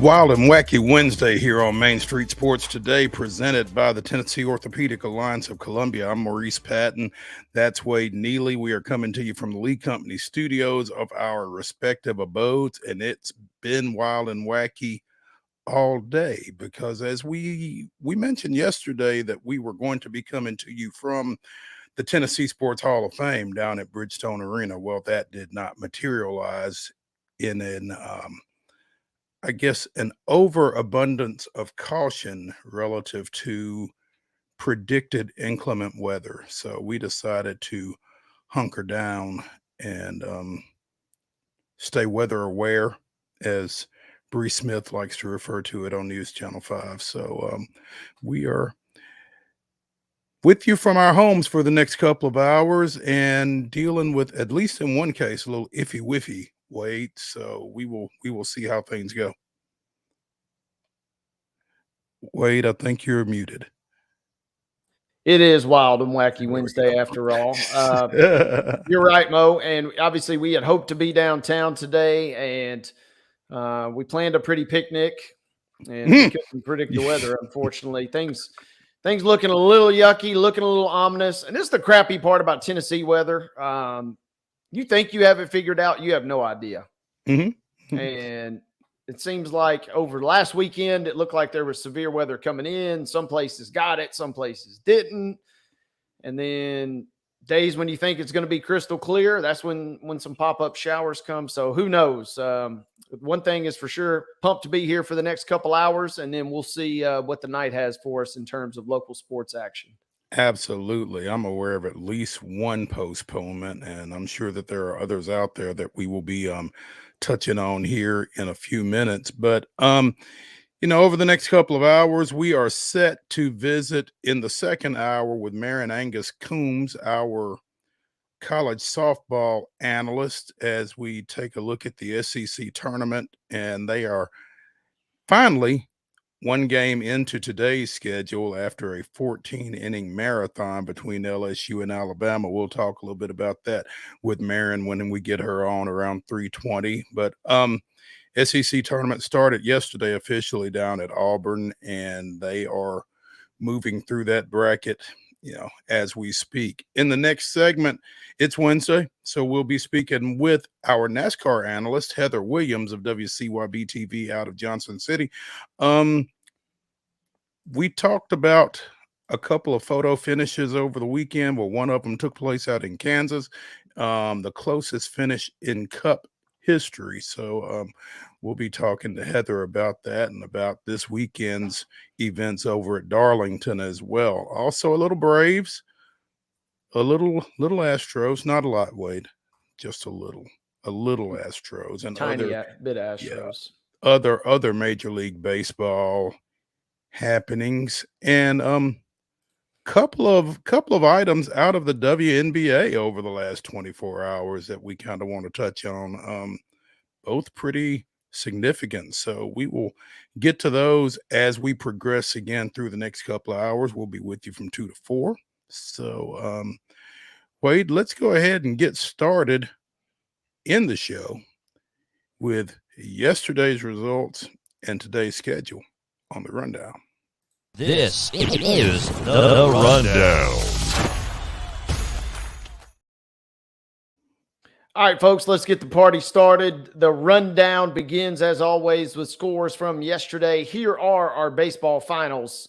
Wild and Wacky Wednesday here on Main Street Sports Today, presented by the Tennessee Orthopedic Alliance of Columbia. I'm Maurice Patton. That's Wade Neely. We are coming to you from the Lee Company studios of our respective abodes, and it's been wild and wacky all day because, as we mentioned yesterday, that we were going to be coming to you from the Tennessee Sports Hall of Fame down at Bridgestone Arena. Well, that did not materialize in I guess an overabundance of caution relative to predicted inclement weather. So we decided to hunker down and stay weather aware, as Bree Smith likes to refer to it on News Channel 5. So we are with you from our homes for the next couple of hours and dealing with, at least in one case, a little iffy whiffy wait. So we will see how things go. Wade, I think you're muted. It is wild and wacky Wednesday after all. You're right, Mo. And obviously we had hoped to be downtown today, and we planned a pretty picnic, and we couldn't predict the weather, unfortunately. Things looking a little yucky, looking a little ominous. And this is the crappy part about Tennessee weather. You think you have it figured out, you have no idea. And it seems like over last weekend, it looked like there was severe weather coming in. Some places got it, some places didn't. And then days when you think it's going to be crystal clear, that's when some pop-up showers come. So who knows? One thing is for sure, pumped to be here for the next couple hours, and then we'll see what the night has for us in terms of local sports action. Absolutely. I'm aware of at least one postponement, and I'm sure that there are others out there that we will be touching on here in a few minutes. But over the next couple of hours, we are set to visit in the second hour with MAREN ANGUS COOMBS, our college softball analyst, as we take a look at the SEC tournament. And they are finally one game into today's schedule after a 14-inning marathon between LSU and Alabama. We'll talk a little bit about that with MAREN when we get her on around 3:20. But SEC tournament started yesterday officially down at Auburn, and they are moving through that bracket, as we speak. In the next segment, it's Wednesday, so we'll be speaking with our NASCAR analyst, Heather Williams of WCYB TV out of Johnson City. We talked about a couple of photo finishes over the weekend. Well, one of them took place out in Kansas, the closest finish in Cup history. So we'll be talking to Heather about that and about this weekend's events over at Darlington as well. Also a little Braves, a little Astros, not a lot, Wade, just a little Astros, and tiny bit of Astros. Yeah, other Major League Baseball happenings, and couple of items out of the WNBA over the last 24 hours that we kind of want to touch on, both pretty significant. So we will get to those as we progress again through the next couple of hours. We'll be with you from 2 to 4. So Wade, let's go ahead and get started in the show with yesterday's results and today's schedule on the rundown. This is the rundown. All right, folks, let's get the party started. The rundown begins, as always, with scores from yesterday. Here are our baseball finals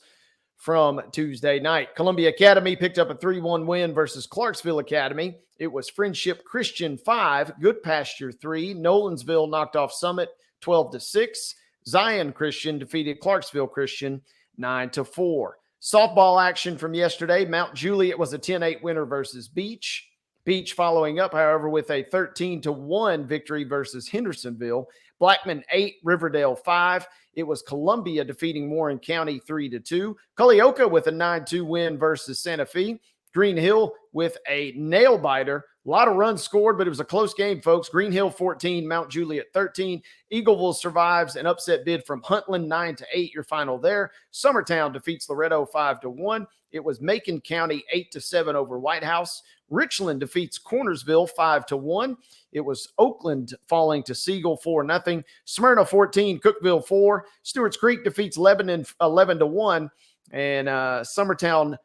from Tuesday night. Columbia Academy picked up a 3-1 win versus Clarksville Academy. It was Friendship Christian 5, Good Pasture 3. Nolensville knocked off Summit 12-6. Zion Christian defeated Clarksville Christian 9-4. Softball action from yesterday. Mount Juliet was a 10-8 winner versus Beach. Beach following up, however, with a 13-1 victory versus Hendersonville. Blackman 8, Riverdale 5. It was Columbia defeating Warren County 3-2. Culleoka with a 9-2 win versus Santa Fe. Green Hill with a nail-biter A lot of runs scored, but it was a close game, folks. Green Hill 14, Mount Juliet 13. Eagleville survives an upset bid from Huntland 9-8. Your final there. Summertown defeats Loretto 5-1. It was Macon County 8-7 over White House. Richland defeats Cornersville 5-1. It was Oakland falling to Siegel 4-0. Smyrna 14, Cookeville 4. Stewart's Creek defeats Lebanon 11-1. And Summertown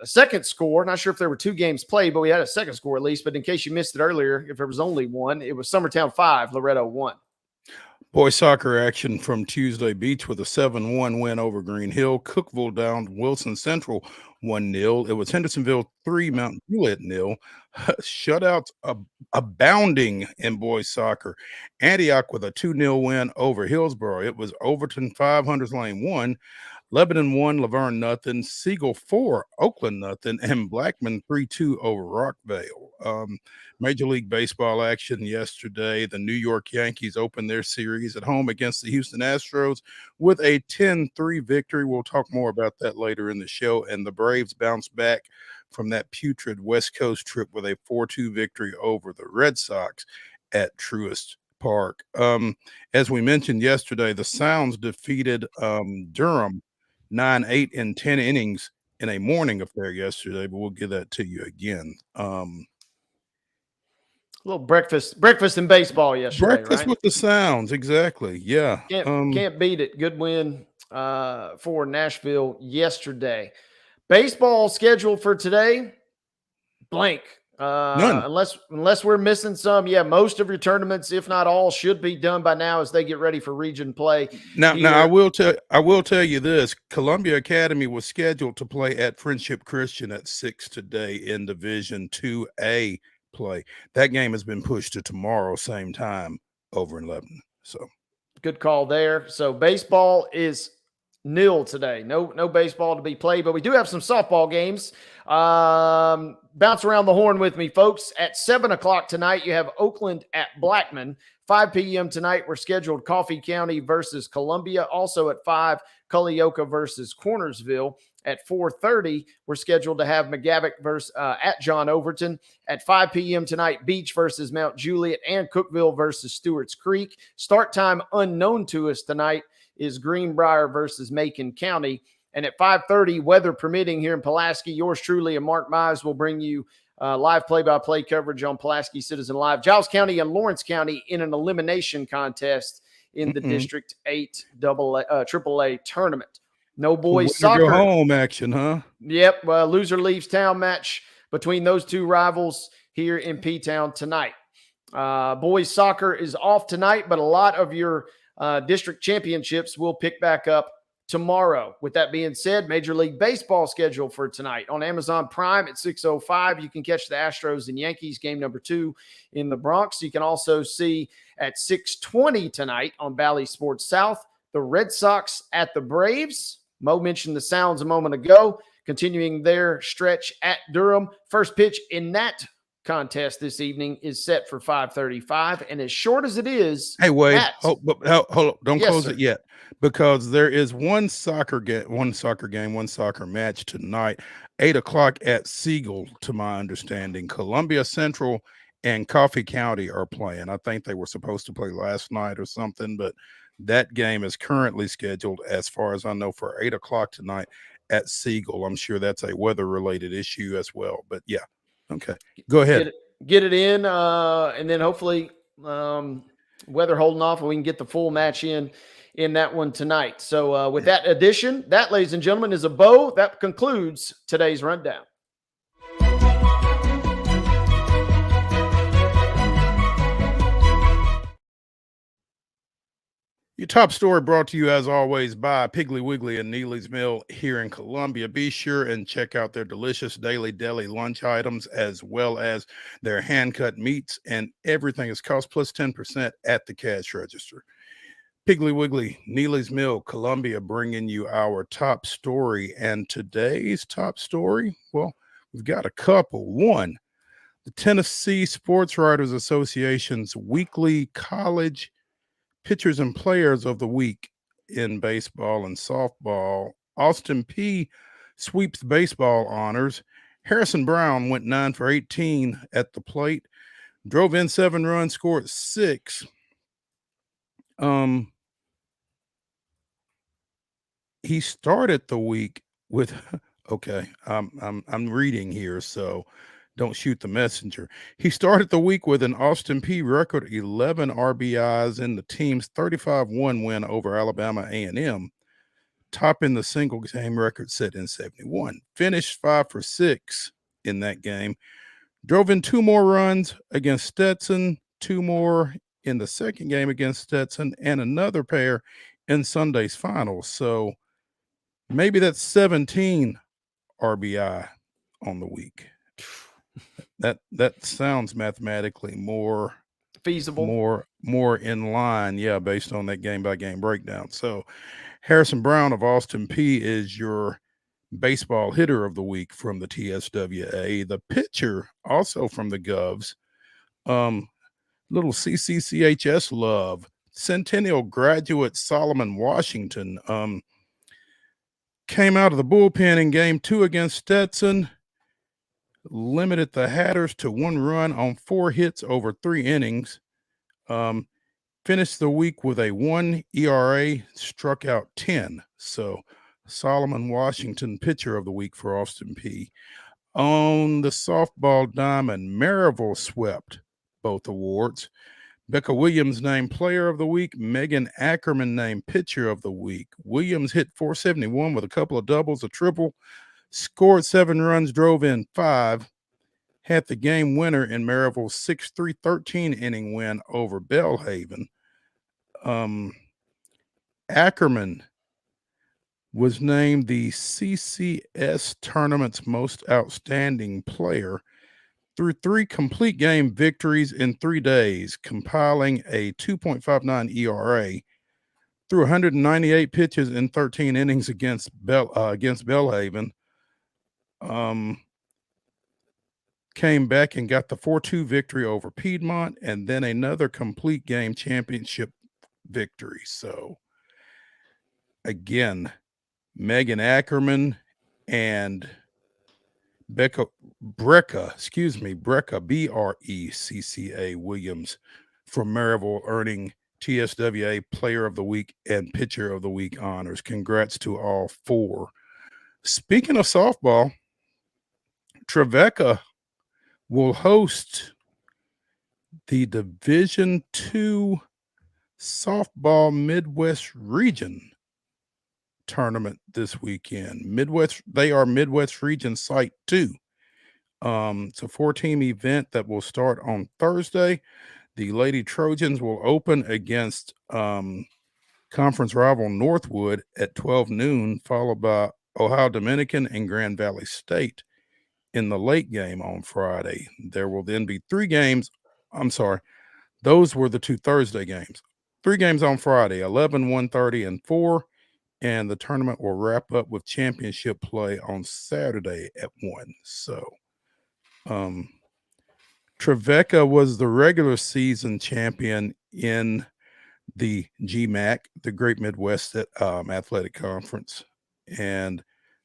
second score. Not sure if there were 2 games played, but we had a second score at least. But in case you missed it earlier, if there was only one, it was Summertown 5, Loretto 1. Boys soccer action from Tuesday Beach with a 7-1 win over Green Hill. Cookeville down Wilson Central 1-0. It was Hendersonville 3, Mount Juliet 0. Shutouts abounding in boys soccer. Antioch with a 2-0 win over Hillsborough. It was Overton 5, Hunters Lane 1. Lebanon 1, Laverne nothing. Siegel 4, Oakland nothing, and Blackman 3-2 over Rockvale. Major League Baseball action yesterday. The New York Yankees opened their series at home against the Houston Astros with a 10-3 victory. We'll talk more about that later in the show. And the Braves bounced back from that putrid West Coast trip with a 4-2 victory over the Red Sox at Truist Park. As we mentioned yesterday, the Sounds defeated Durham 9-8 in 10 innings in a morning affair yesterday, but we'll give that to you again. A little breakfast in baseball yesterday. Breakfast right? with the Sounds, exactly. Yeah, can't beat it. Good win for Nashville yesterday. Baseball schedule for today, blank. None. Unless we're missing some. Yeah, most of your tournaments, if not all, should be done by now as they get ready for region play. Now I will tell you this: Columbia Academy was scheduled to play at Friendship Christian at 6 today in Division 2A play. That game has been pushed to tomorrow, same time over in Lebanon. So good call there. So baseball is nil today. No baseball to be played, but we do have some softball games. Bounce around the horn with me, folks. At 7 o'clock tonight, you have Oakland at Blackman. 5 p.m. tonight, we're scheduled Coffee County versus Columbia. Also at 5, Culleoka versus Cornersville. At 4:30, we're scheduled to have McGavock versus at John Overton. At 5 p.m. tonight, Beach versus Mount Juliet and Cookeville versus Stewart's Creek. Start time unknown to us tonight is Greenbrier versus Macon County. And at 5:30, weather permitting here in Pulaski, yours truly and Mark Mives will bring you live play-by-play coverage on Pulaski Citizen Live. Giles County and Lawrence County in an elimination contest in the District 8 AAA tournament. No boys soccer. Go home action, huh? Yep. Loser leaves town match between those two rivals here in P-Town tonight. Boys soccer is off tonight, but a lot of your district championships will pick back up tomorrow. With that being said, Major League Baseball schedule for tonight. On Amazon Prime at 6:05, you can catch the Astros and Yankees game number 2 in the Bronx. You can also see at 6:20 tonight on Bally Sports South, the Red Sox at the Braves. Mo mentioned the Sounds a moment ago, continuing their stretch at Durham. First pitch in that contest this evening is set for 5:35, and as short as it is, hey Wade, hold on, don't close sir. it yet, because there is one soccer match tonight, 8 o'clock at Siegel. To my understanding, Columbia Central and Coffee County are playing. I think they were supposed to play last night or something, but that game is currently scheduled, as far as I know, for 8 o'clock tonight at Siegel. I'm sure that's a weather-related issue as well, but yeah. Okay, go ahead. Get it in, and then hopefully weather holding off, and we can get the full match in that one tonight. So with that addition, that, ladies and gentlemen, is a bow. That concludes today's rundown. Your top story brought to you, as always, by Piggly Wiggly and Neely's Mill here in Columbia. Be sure and check out their delicious daily deli lunch items, as well as their hand-cut meats, and everything is cost plus 10% at the cash register. Piggly Wiggly, Neely's Mill, Columbia, bringing you our top story. And today's top story, well, we've got a couple. One, the Tennessee Sports Writers Association's weekly college pitchers and players of the week in baseball and softball. Austin P sweeps baseball honors. Harrison Brown went 9 for 18 at the plate, drove in 7 runs, scored 6. He started the week with okay, I'm reading here, so don't shoot the messenger. He started the week with an Austin Peay record 11 RBIs in the team's 35-1 win over Alabama A&M, topping the single game record set in 71. Finished 5 for 6 in that game. Drove in 2 more runs against Stetson, 2 more in the second game against Stetson, and another pair in Sunday's finals. So maybe that's 17 RBI on the week. That sounds mathematically more feasible, more in line, yeah, based on that game by game breakdown. So Harrison Brown of Austin Peay is your baseball hitter of the week from the TSWA. The pitcher, also from the Govs, little CCCHS love, Centennial graduate Solomon Washington, came out of the bullpen in game 2 against Stetson, limited the Hatters to 1 run on 4 hits over 3 innings, finished the week with a 1 ERA, struck out 10. So Solomon Washington, pitcher of the week for Austin Peay. On the softball diamond, Maryville swept both awards. Becca Williams named player of the week. Megan Ackerman named pitcher of the week. Williams hit .471 with a couple of doubles, a triple, scored 7 runs, drove in 5, had the game winner in Maryville's 6-3 13-inning win over Belhaven. Ackerman was named the CCS tournament's most outstanding player through 3 complete game victories in 3 days, compiling a 2.59 ERA through 198 pitches in 13 innings against Belhaven. Came back and got the 4-2 victory over Piedmont, and then another complete game championship victory. So again, Megan Ackerman and Brecca, Brecca, Williams from Maryville, earning TSWA Player of the Week and Pitcher of the Week honors. Congrats to all 4. Speaking of softball, Trevecca will host the Division II Softball Midwest Region tournament this weekend. They are Midwest Region Site 2. It's a 4-team event that will start on Thursday. The Lady Trojans will open against conference rival Northwood at 12 noon, followed by Ohio Dominican and Grand Valley State in the late game on Friday. There will then be 3 games. I'm sorry, those were the 2 Thursday games. 3 games on Friday, 11, 1:30, and 4. And the tournament will wrap up with championship play on Saturday at 1. So Trevecca was the regular season champion in the GMAC, the Great Midwest Athletic Conference. And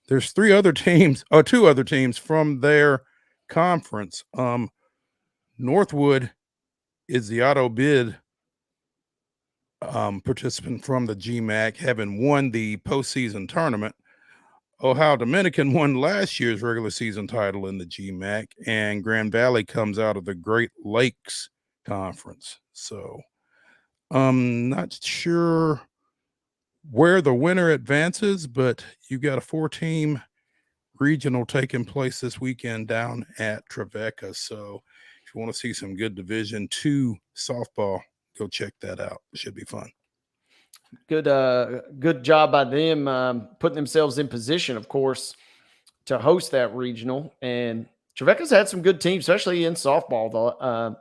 there's 2 other teams from their conference. Northwood is the auto bid participant from the GMAC, having won the postseason tournament. Ohio Dominican won last year's regular season title in the GMAC, and Grand Valley comes out of the Great Lakes Conference. So I'm not sure where the winner advances, but you got a 4-team regional taking place this weekend down at Trevecca. So if you want to see some good Division II softball, go check that out. It should be fun. Good job by them putting themselves in position, of course, to host that regional. And Trevecca's had some good teams, especially in softball the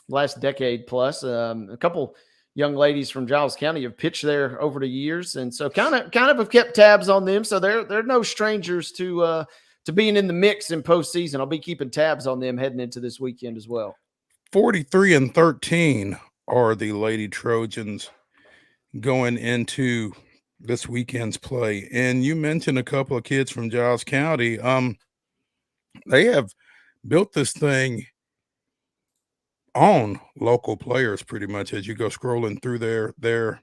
last decade plus. A couple young ladies from Giles County have pitched there over the years, and so kind of have kept tabs on them. So they're no strangers to being in the mix in postseason. I'll be keeping tabs on them heading into this weekend as well. 43-13 are the Lady Trojans going into this weekend's play. And you mentioned a couple of kids from Giles County. they have built this thing on local players pretty much as you go scrolling through their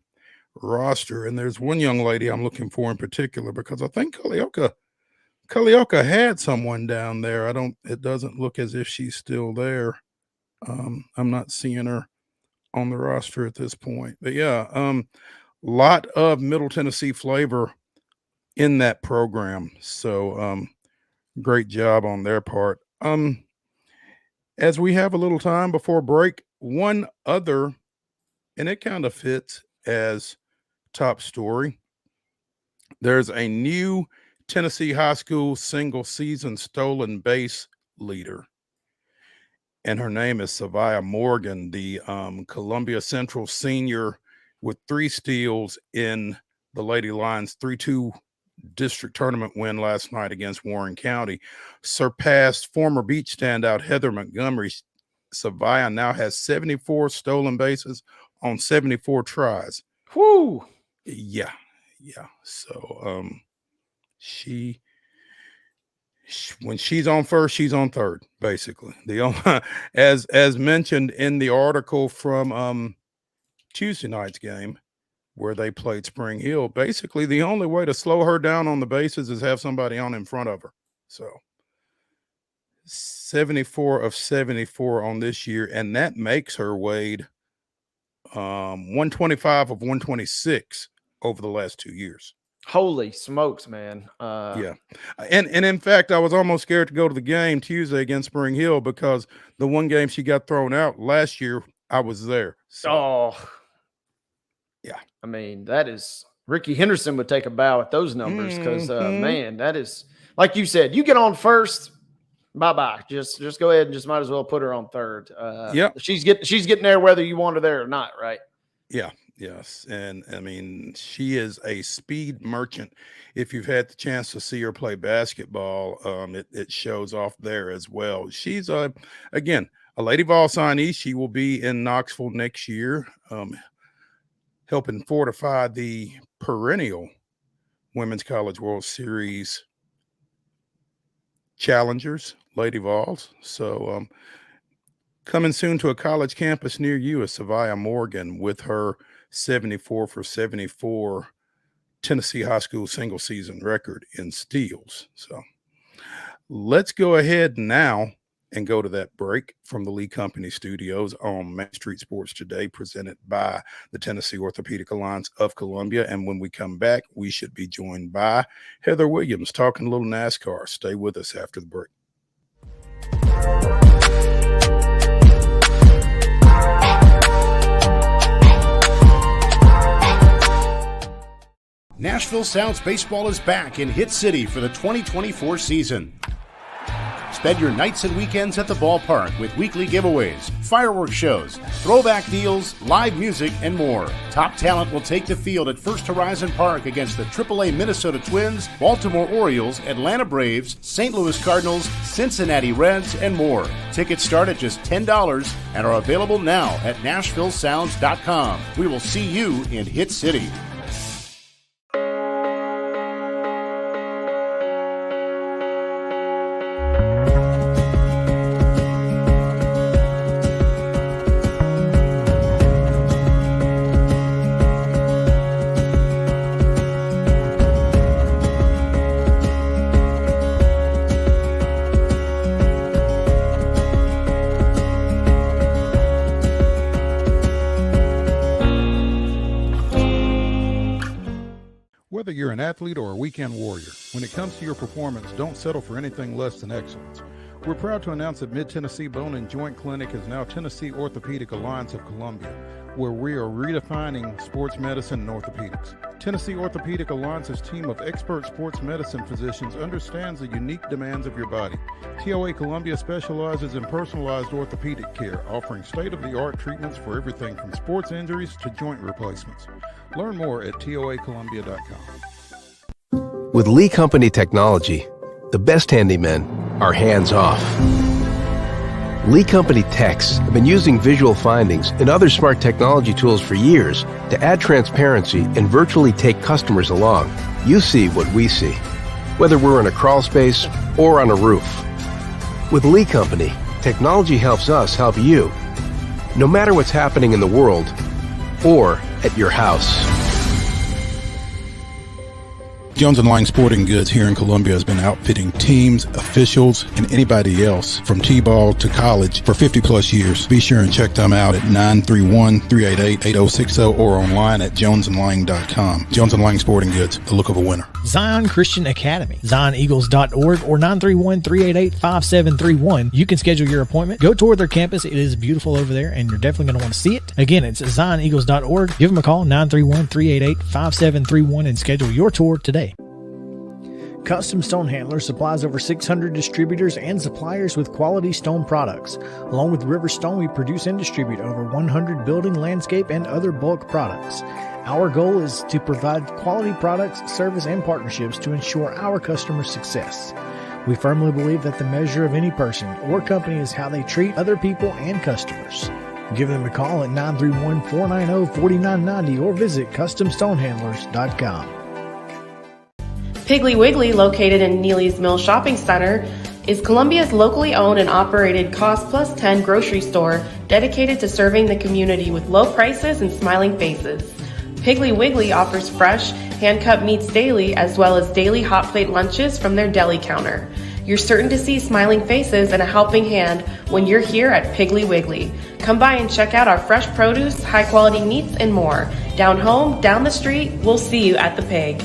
roster. And there's one young lady I'm looking for in particular because I think Kalioka had someone down there. It doesn't look as if she's still there. I'm not seeing her on the roster at this point. But yeah, lot of Middle Tennessee flavor in that program. So great job on their part. As we have a little time before break, one other, and it kind of fits as top story. There's a new Tennessee high school single season stolen base leader, and her name is Savia Morgan, the Columbia Central senior with 3 steals in the Lady Lions 3-2 district tournament win last night against Warren County, surpassed former beach standout Heather Montgomery. Savia now has 74 stolen bases on 74 tries. Whoo! Yeah. So she when she's on first, she's on third, basically. As mentioned in the article from Tuesday night's game where they played Spring Hill, basically the only way to slow her down on the bases is have somebody on in front of her. So 74 of 74 on this year, and that makes her, Wade, 125 of 126 over the last 2 years. Holy smokes, man. Yeah. And in fact, I was almost scared to go to the game Tuesday against Spring Hill because the one game she got thrown out last year, I was there. So, yeah. I mean, that is Ricky Henderson would take a bow at those numbers because, man, that is like you said, you get on first, bye-bye. Just go ahead and just might as well put her on third. She's getting there whether you want her there or not, right? Yeah. Yes. And I mean, she is a speed merchant. If you've had the chance to see her play basketball, it shows off there as well. She's again, a Lady Vol signee. She will be in Knoxville next year, helping fortify the perennial Women's College World Series challengers, Lady Vols. So coming soon to a college campus near you is Savia Morgan with her 74 for 74 Tennessee high school single season record in steals. So let's go ahead now and go to that break from the Lee Company Studios on Main Street Sports Today, presented by the Tennessee Orthopedic Alliance of Columbia. And when we come back, we should be joined by Heather Williams talking a little NASCAR. Stay with us after the break. Nashville Sounds Baseball is back in Hit City for the 2024 season. Spend your nights and weekends at the ballpark with weekly giveaways, fireworks shows, throwback deals, live music, and more. Top talent will take the field at First Horizon Park against the AAA Minnesota Twins, Baltimore Orioles, Atlanta Braves, St. Louis Cardinals, Cincinnati Reds, and more. Tickets start at just $10 and are available now at NashvilleSounds.com. We will see you in Hit City. Whether you're an athlete or a weekend warrior, when it comes to your performance, don't settle for anything less than excellence. We're proud to announce that Mid-Tennessee Bone and Joint Clinic is now Tennessee Orthopedic Alliance of Columbia, where we are redefining sports medicine and orthopedics. Tennessee Orthopedic Alliance's team of expert sports medicine physicians understands the unique demands of your body. TOA Columbia specializes in personalized orthopedic care, offering state-of-the-art treatments for everything from sports injuries to joint replacements. Learn more at toacolumbia.com. With Lee Company technology, the best handymen are hands-off. Lee Company techs have been using visual findings and other smart technology tools for years to add transparency and virtually take customers along. You see what we see, whether we're in a crawl space or on a roof. With Lee Company, technology helps us help you. No matter what's happening in the world or at your house. Jones & Lang Sporting Goods here in Columbia has been outfitting teams, officials, and anybody else from T-ball to college for 50 plus years. Be sure and check them out at 931-388-8060 or online at jonesandlang.com. Jones & Lang Sporting Goods, the look of a winner. Zion Christian Academy, zioneagles.org or 931-388-5731. You can schedule your appointment. Go tour their campus. It is beautiful over there, and you're definitely going to want to see it. Again, it's zioneagles.org. Give them a call, 931-388-5731, and schedule your tour today. Custom Stone Handler supplies over 600 distributors and suppliers with quality stone products. Along with River Stone, we produce and distribute over 100 building, landscape, and other bulk products. Our goal is to provide quality products, service, and partnerships to ensure our customers' success. We firmly believe that the measure of any person or company is how they treat other people and customers. Give them a call at 931-490-4990 or visit CustomStonehandlers.com. Piggly Wiggly, located in Neely's Mill Shopping Center, is Columbia's locally owned and operated Cost Plus 10 grocery store dedicated to serving the community with low prices and smiling faces. Piggly Wiggly offers fresh, hand-cut meats daily as well as daily hot plate lunches from their deli counter. You're certain to see smiling faces and a helping hand when you're here at Piggly Wiggly. Come by and check out our fresh produce, high-quality meats, and more. Down home, down the street, we'll see you at the Pig.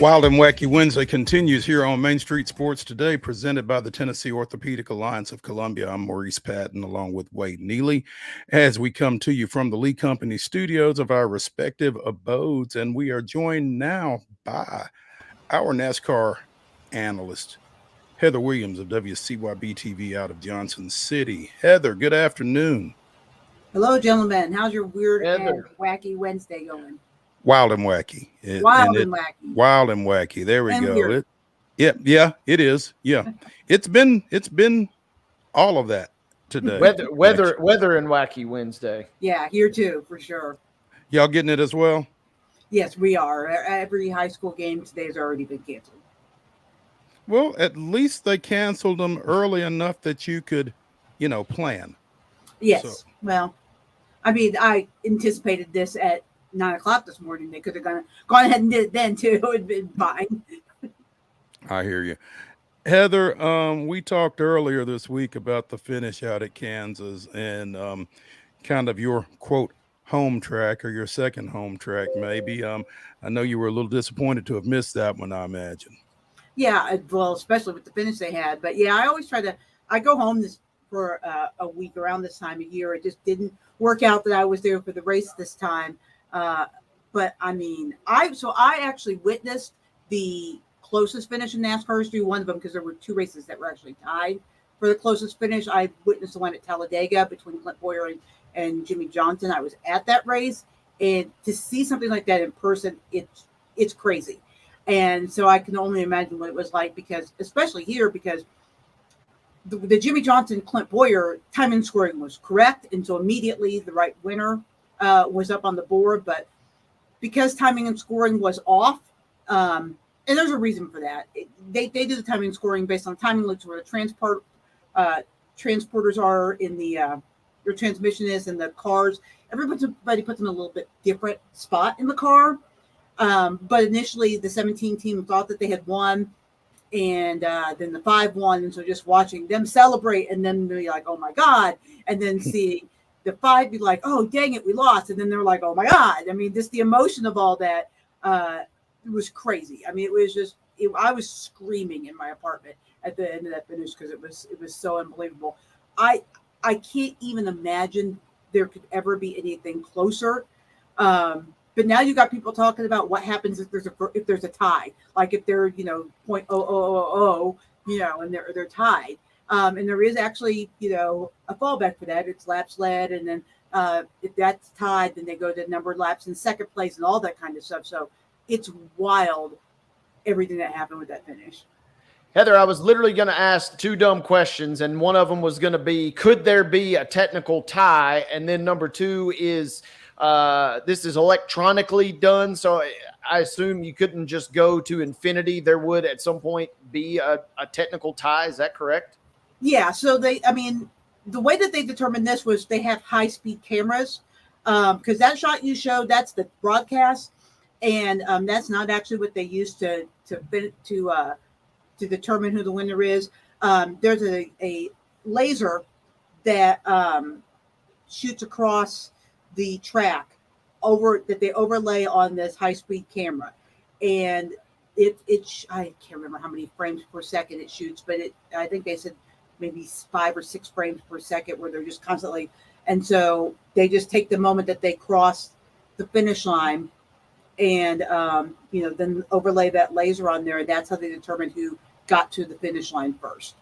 Wild and Wacky Wednesday continues here on Main Street Sports Today, presented by the Tennessee Orthopedic Alliance of Columbia. I'm Maurice Patton, along with Wade Neely, as we come to you from the Lee Company studios of our respective abodes, and we are joined now by our NASCAR analyst, Heather Williams of WCYB-TV out of Johnson City. Heather, good afternoon. Hello, gentlemen. How's your weird Heather. and wacky Wednesday going? Wild and wacky. Wild and wacky. Wild and wacky. There we And go. weird. Yeah, it is. Yeah. It's been all of that today. Weather and Wacky Wednesday. Yeah, here too, for sure. Y'all getting it as well? Yes, we are. Every high school game today has already been canceled. Well, at least they canceled them early enough that you could, plan. Yes. So. Well, I mean, I anticipated this at 9 o'clock this morning. They could have gone ahead and did it then too. It'd been fine. I hear you. Heather, we talked earlier this week about the finish out at Kansas and kind of your quote home track or your second home track, maybe. I know you were a little disappointed to have missed that one, I imagine. Yeah, well, especially with the finish they had. But yeah, I always I go home for a week around this time of year. It just didn't work out that I was there for the race this time. But I mean, I actually witnessed the closest finish in NASCAR history, one of them, because there were two races that were actually tied for the closest finish. I witnessed the one at Talladega between Clint Boyer and Jimmy Johnson. I was at that race, and to see something like that in person, it's crazy. And so I can only imagine what it was like, because especially here, because the Jimmy Johnson Clint Boyer timing and scoring was correct, and so immediately the right winner was up on the board. But because timing and scoring was off, and there's a reason for that. They do the timing and scoring based on timing loops where the transporters are in the your transmission is in the cars. Everybody puts them in a little bit different spot in the car. But initially the 17 team thought that they had won, and then the 5 won. And so just watching them celebrate and then be like, oh my God. And then seeing the 5 be like, oh, dang it, we lost. And then they're like, oh my God. I mean, just the emotion of all that was crazy. I mean, it was just, I was screaming in my apartment at the end of that finish because it was so unbelievable. I can't even imagine there could ever be anything closer. But now you got people talking about what happens if there's a tie, like if they're, .0000, and they're tied. And there is actually, a fallback for that. It's laps led. And then if that's tied, then they go to numbered laps in second place and all that kind of stuff. So it's wild, everything that happened with that finish. Heather, I was literally going to ask 2 dumb questions, and one of them was going to be, could there be a technical tie? And then number 2 is, this is electronically done, so I assume you couldn't just go to infinity. There would at some point be a technical tie. Is that correct? Yeah. So the way that they determined this was they have high-speed cameras, because that shot you showed, that's the broadcast, and that's not actually what they use to determine who the winner is. There's a laser that shoots across the track that they overlay on this high-speed camera, and I can't remember how many frames per second it shoots, but I think they said maybe 5 or 6 frames per second where they're just constantly, and so they just take the moment that they cross the finish line and then overlay that laser on there, and that's how they determine who got to the finish line first.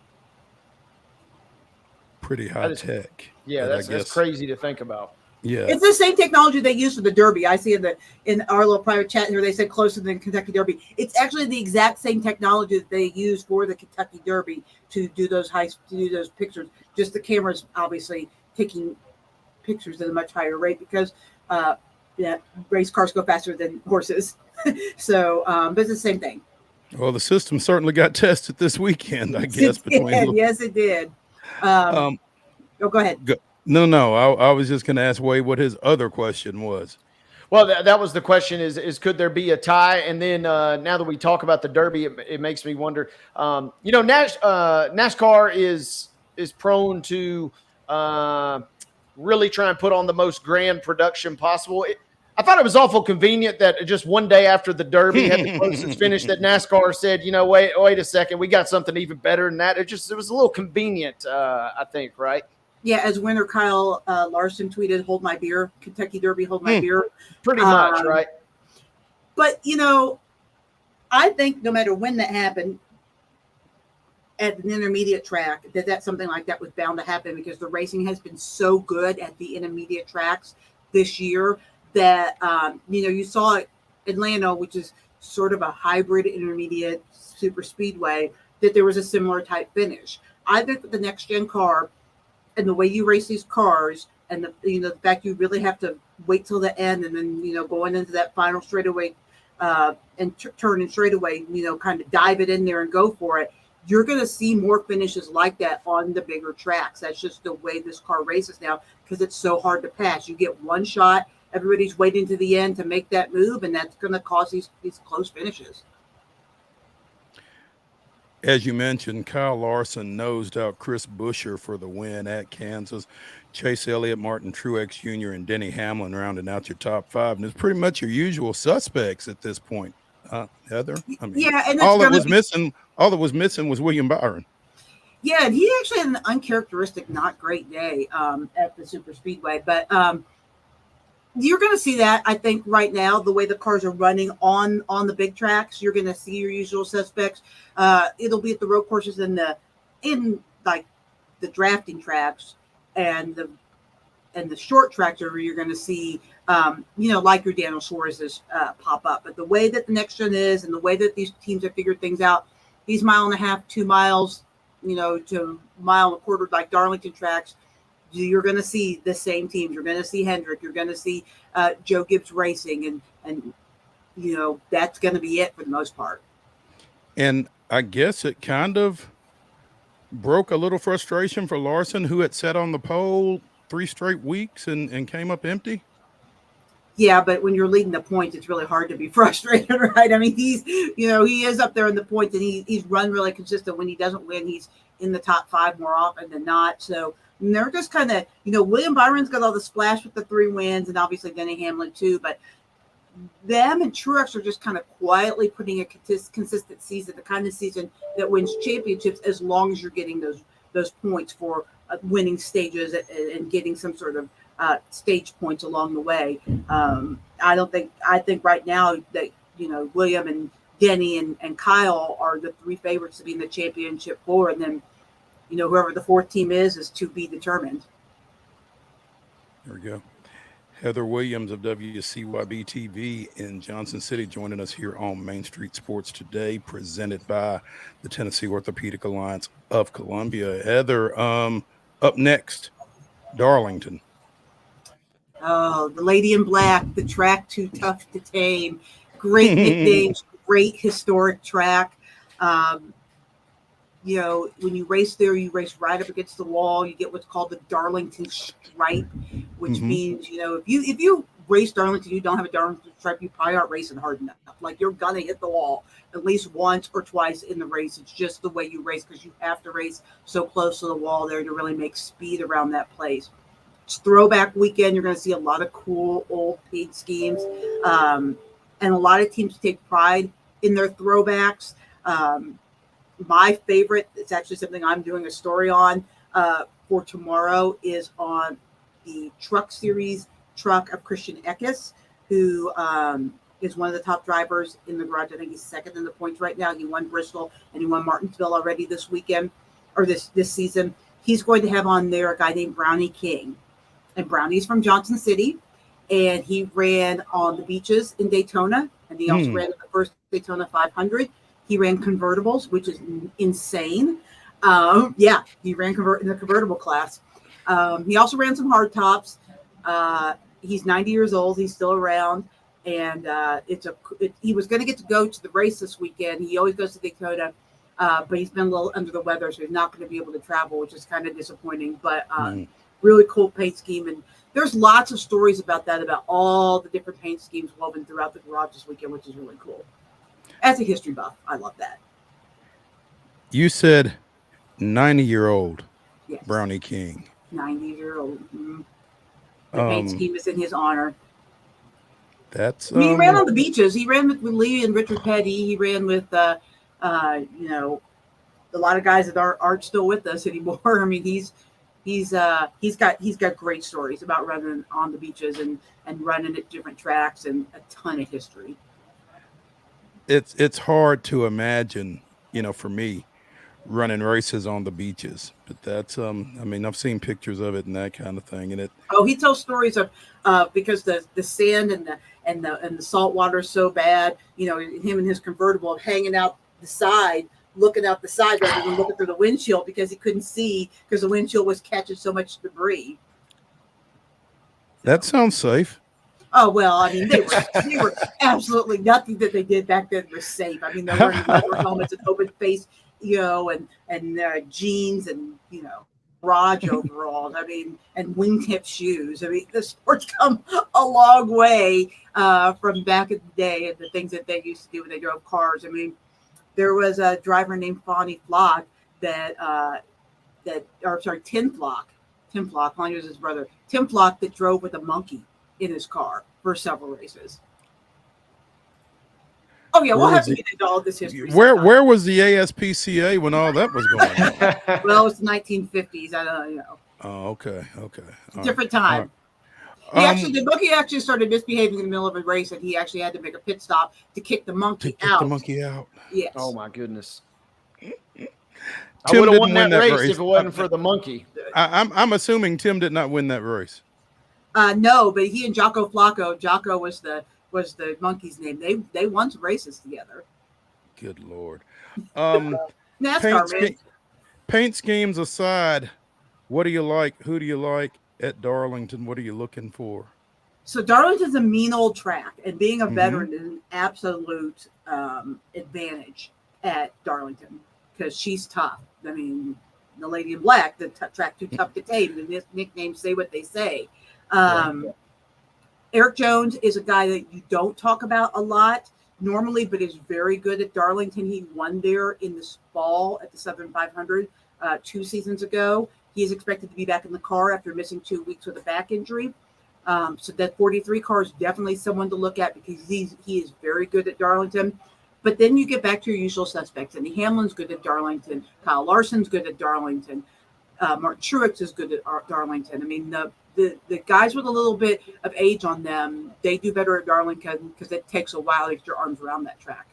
Pretty high tech. Yeah, that's crazy to think about. Yeah, it's the same technology they use for the Derby. I see in our little private chat here, they said closer than Kentucky Derby. It's actually the exact same technology that they use for the Kentucky Derby to do those pictures. Just the cameras obviously taking pictures at a much higher rate because race cars go faster than horses. So, but it's the same thing. Well, the system certainly got tested this weekend, I guess. Yes, it did. Go ahead. No. I was just going to ask Wade what his other question was. Well, that was the question: is could there be a tie? And then now that we talk about the Derby, it makes me wonder. NASCAR is prone to really try and put on the most grand production possible. I thought it was awful convenient that just one day after the Derby had the closest finish that NASCAR said, wait a second, we got something even better than that. It was a little convenient, I think, right? Yeah, as winner Kyle Larson tweeted, "Hold my beer, Kentucky Derby, hold my beer." Pretty much, right? But I think no matter when that happened at an intermediate track, that something like that was bound to happen because the racing has been so good at the intermediate tracks this year that you saw Atlanta, which is sort of a hybrid intermediate super speedway, that there was a similar type finish. I think that the next gen car and the way you race these cars and the fact you really have to wait till the end and then going into that final straightaway and turning straightaway, kind of dive it in there and go for it. You're going to see more finishes like that on the bigger tracks. That's just the way this car races now because it's so hard to pass. You get one shot, everybody's waiting to the end to make that move, and that's going to cause these close finishes. As you mentioned, Kyle Larson nosed out Chris Buescher for the win at Kansas. Chase Elliott, Martin Truex Jr., and Denny Hamlin rounding out your top 5. And it's pretty much your usual suspects at this point, Heather. And all that was missing was William Byron. Yeah, and he actually had an uncharacteristic, not great day at the super speedway. But you're going to see that, I think, right now, the way the cars are running on the big tracks. You're going to see your usual suspects. It'll be at the road courses in the drafting tracks and the short tracks where you're going to see, like your Daniel Suarez's pop up. But the way that the next gen is and the way that these teams have figured things out, these 1.5 miles, 2 miles, to 1.25 miles like Darlington tracks, you're going to see the same teams. You're going to see Hendrick. You're going to see Joe Gibbs Racing, and that's going to be it for the most part. And I guess it kind of broke a little frustration for Larson, who had sat on the pole 3 straight weeks and came up empty. Yeah, but when you're leading the points, it's really hard to be frustrated, right? I mean, he is up there in the points, and he's run really consistent. When he doesn't win, he's in the top 5 more often than not. So they're just kind of, William Byron's got all the splash with the 3 wins, and obviously Denny Hamlin too. But them and Truex are just kind of quietly putting a consistent season, the kind of season that wins championships, as long as you're getting those points for winning stages and getting some sort of stage points along the way. I think right now that William and Denny and Kyle are the 3 favorites to be in the championship 4, and then whoever the 4th team is to be determined. There we go. Heather Williams of WCYB TV in Johnson City joining us here on Main Street Sports Today, presented by the Tennessee Orthopedic Alliance of Columbia. Heather, up next, Darlington. Oh, the Lady in Black, the track Too Tough to Tame. Great nicknames, great historic track. You know, when you race there, you race right up against the wall. You get what's called the Darlington stripe, which means, you know, if you race Darlington, you don't have a Darlington stripe, you probably aren't racing hard enough. Like, you're gonna hit the wall at least once or twice in the race. It's just the way you race, because you have to race so close to the wall there to really make speed around that place. It's throwback weekend. You're going to see a lot of cool old paint schemes, and a lot of teams take pride in their throwbacks. My favorite, it's actually something I'm doing a story on for tomorrow, is on the Truck Series truck of Christian Eckes, who is one of the top drivers in the garage. I think he's second in the points right now. He won Bristol and he won Martinsville already this weekend, or this season. He's going to have on there a guy named Brownie King. And Brownie's from Johnson City, and he ran on the beaches in Daytona, and he also ran in the first Daytona 500. He ran convertibles, which is insane. Yeah, he ran in the convertible class. He also ran some hard tops. He's 90 years old. He's still around, and he was going to get to go to the race this weekend. He always goes to Daytona, but he's been a little under the weather, so he's not going to be able to travel, which is kind of disappointing. But really cool paint scheme, and there's lots of stories about that, about all the different paint schemes woven throughout the garage this weekend, which is really cool. As a history buff, I love that. You said 90-year-old Yes. Brownie King. 90-year-old. The paint scheme is in his honor. That's he ran on the beaches. He ran with Lee and Richard Petty. He ran with you know, a lot of guys that aren't still with us anymore. I mean, he's got great stories about running on the beaches and running at different tracks, and a ton of history. It's hard to imagine, you know, for me, running races on the beaches, but that's I mean, I've seen pictures of it and that kind of thing, and he tells stories of because the sand and the salt water is so bad, you know, him and his convertible hanging out the side, looking out the side rather than looking through the windshield, because he couldn't see because the windshield was catching so much debris. that sounds safe. Oh, well, I mean, they were absolutely nothing that they did back then was safe. I mean, they're wearing leather helmets and open face, you know, and jeans and, you know, garage overalls. I mean, and wingtip shoes. I mean, the sport's come a long way from back in the day and the things that they used to do when they drove cars. I mean, there was a driver named Fonnie Flock Tim Flock, Fonnie was his brother, Tim Flock, that drove with a monkey in his car for several races. Oh yeah, we'll have to get into all this history. Where was the ASPCA when all that was going on? Well, it's the 1950s. I don't know. Oh, okay. Different time. The monkey actually started misbehaving in the middle of a race, and he actually had to make a pit stop to kick the monkey out. Yes. Oh my goodness. Tim I would have won didn't that win race if it wasn't for the monkey. I'm assuming Tim did not win that race. No, but he and Jocko Flacco. Jocko was the monkey's name. They won some races together. Good Lord. NASCAR paint schemes aside, what do you like? Who do you like at Darlington? What are you looking for? So Darlington's a mean old track, and being a veteran is an absolute advantage at Darlington, because she's tough. I mean, the Lady in Black, the track Too Tough to Tame, the nicknames say what they say. Eric Jones is a guy that you don't talk about a lot normally, but is very good at Darlington. He won there in this fall at the Southern 500 2 seasons ago. He is expected to be back in the car after missing 2 weeks with a back injury. So that 43 car is definitely someone to look at, because he is very good at Darlington. But then you get back to your usual suspects. Andy Hamlin's good at Darlington. Kyle Larson's good at Darlington. Martin Truex is good at Darlington. I mean, the guys with a little bit of age on them, they do better at Darlington, because it takes a while to get your arms around that track.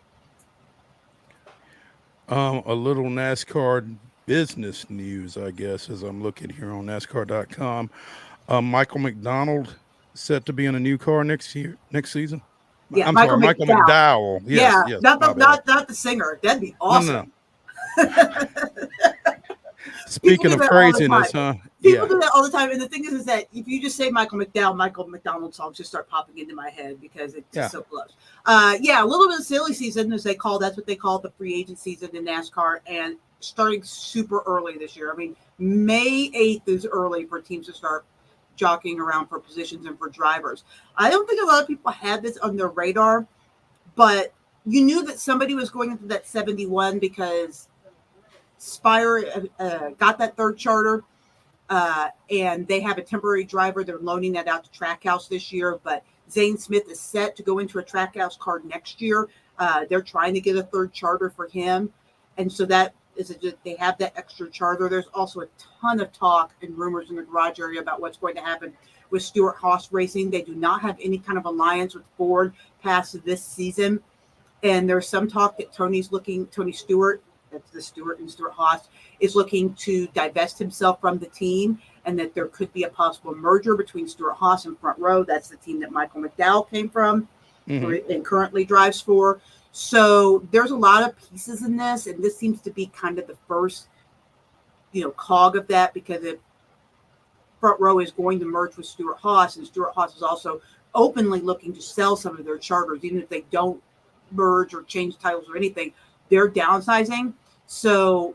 A little NASCAR business news, I guess, as I'm looking here on NASCAR.com. Michael McDonald set to be in a new car next season. Yeah, Michael McDowell. Yes, yeah, yes, not the singer. That'd be awesome. No. Speaking of craziness, huh? People do that all the time. And the thing is that if you just say Michael McDowell, Michael McDonald songs just start popping into my head because it's just so close. A little bit of silly season, as that's what they call the free agent season in NASCAR, and starting super early this year. I mean, May 8th is early for teams to start jockeying around for positions and for drivers. I don't think a lot of people had this on their radar, but you knew that somebody was going into that 71 because Spire got that third charter, and they have a temporary driver. They're loaning that out to Trackhouse this year, but Zane Smith is set to go into a Trackhouse car next year. They're trying to get a third charter for him, and so that is they have that extra charter. There's also a ton of talk and rumors in the garage area about what's going to happen with Stewart-Haas Racing. They do not have any kind of alliance with Ford past this season, and there's some talk that Tony Stewart, that's the Stewart and Stewart-Haas, is looking to divest himself from the team, and that there could be a possible merger between Stewart-Haas and Front Row. That's the team that Michael McDowell came from and currently drives for. So there's a lot of pieces in this, and this seems to be kind of the first, cog of that, because if Front Row is going to merge with Stewart-Haas, and Stewart-Haas is also openly looking to sell some of their charters, even if they don't merge or change titles or anything, they're downsizing. So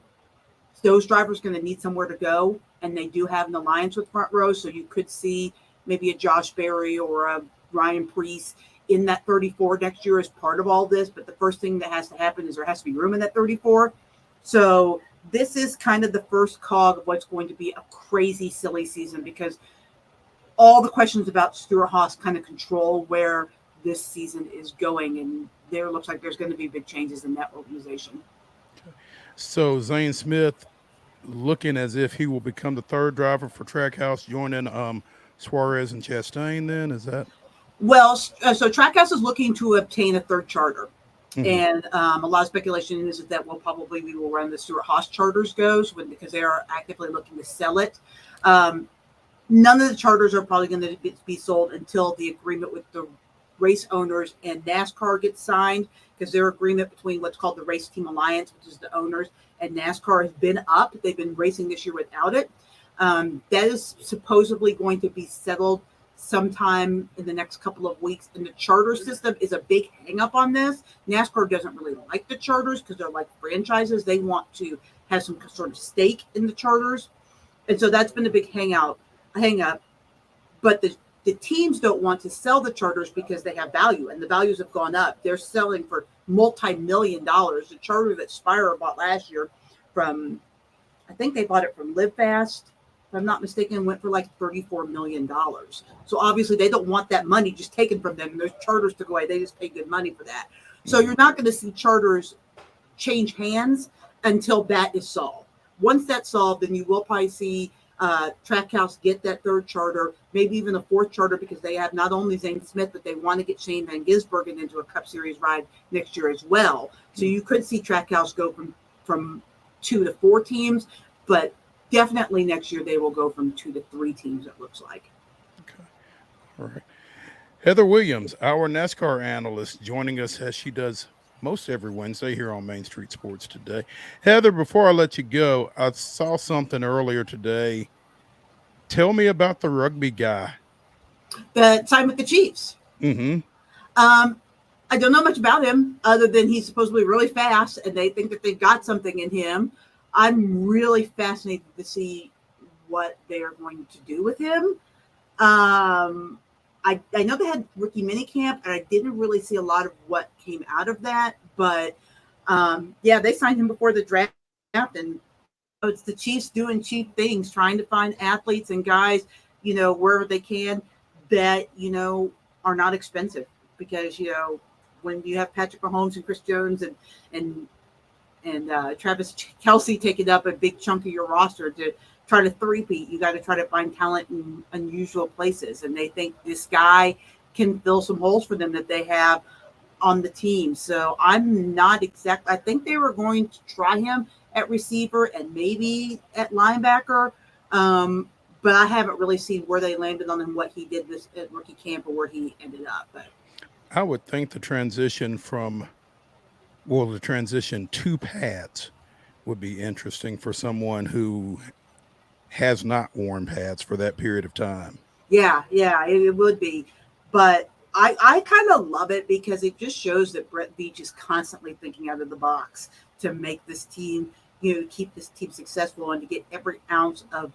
those drivers are going to need somewhere to go, and they do have an alliance with Front Row. So you could see maybe a Josh Berry or a Ryan Preece in that 34 next year as part of all this. But the first thing that has to happen is there has to be room in that 34. So this is kind of the first cog of what's going to be a crazy, silly season, because all the questions about Stewart-Haas kind of control where this season is going. And there looks like there's going to be big changes in that organization. So Zane Smith looking as if he will become the third driver for Trackhouse, joining Suarez and Chastain then, is that? Well, so Trackhouse is looking to obtain a third charter. And a lot of speculation is that we will run the Stewart-Haas charters because they are actively looking to sell it. None of the charters are probably going to be sold until the agreement with the race owners and NASCAR gets signed, because their agreement between what's called the Race Team Alliance, which is the owners, and NASCAR has been up. They've been racing this year without it. That is supposedly going to be settled sometime in the next couple of weeks. And the charter system is a big hang up on this. NASCAR doesn't really like the charters because they're like franchises. They want to have some sort of stake in the charters. And so that's been a big hang up. But the teams don't want to sell the charters because they have value, and the values have gone up. They're selling for multi-million dollars. The charter that Spire bought last year I think they bought it from Live Fast, if I'm not mistaken, went for like $34 million. So obviously they don't want that money just taken from them. There's charters to go away. They just pay good money for that. So you're not going to see charters change hands until that is solved. Once that's solved, then you will probably see Trackhouse get that third charter, maybe even a fourth charter, because they have not only Zane Smith, but they want to get Shane Van Gisbergen into a Cup Series ride next year as well. So you could see Trackhouse go from 2 to 4 teams, but definitely next year they will go from 2 to 3 teams, it looks like. Okay. All right. Heather Williams, our NASCAR analyst, joining us as she does most every Wednesday here on Main Street Sports Today. Heather, before I let you go, I saw something earlier today. Tell me about the rugby guy. The time with the Chiefs. I don't know much about him other than he's supposedly really fast, and they think that they've got something in him. I'm really fascinated to see what they are going to do with him. I know they had rookie minicamp, and I didn't really see a lot of what came out of that. But, they signed him before the draft, and it's the Chiefs doing Chief things, trying to find athletes and guys, wherever they can that, are not expensive. Because, when you have Patrick Mahomes and Chris Jones and Travis Kelce taking up a big chunk of your roster to try to three-peat, you got to try to find talent in unusual places. And they think this guy can fill some holes for them that they have on the team. So I'm not exact. I think they were going to try him at receiver and maybe at linebacker. But I haven't really seen where they landed on him, what he did this at rookie camp, or where he ended up. But I would think the transition to pads would be interesting for someone who has not worn pads for that period of time. Yeah, it would be. But I kind of love it because it just shows that Brett Veach is constantly thinking out of the box to make this team, keep this team successful and to get every ounce of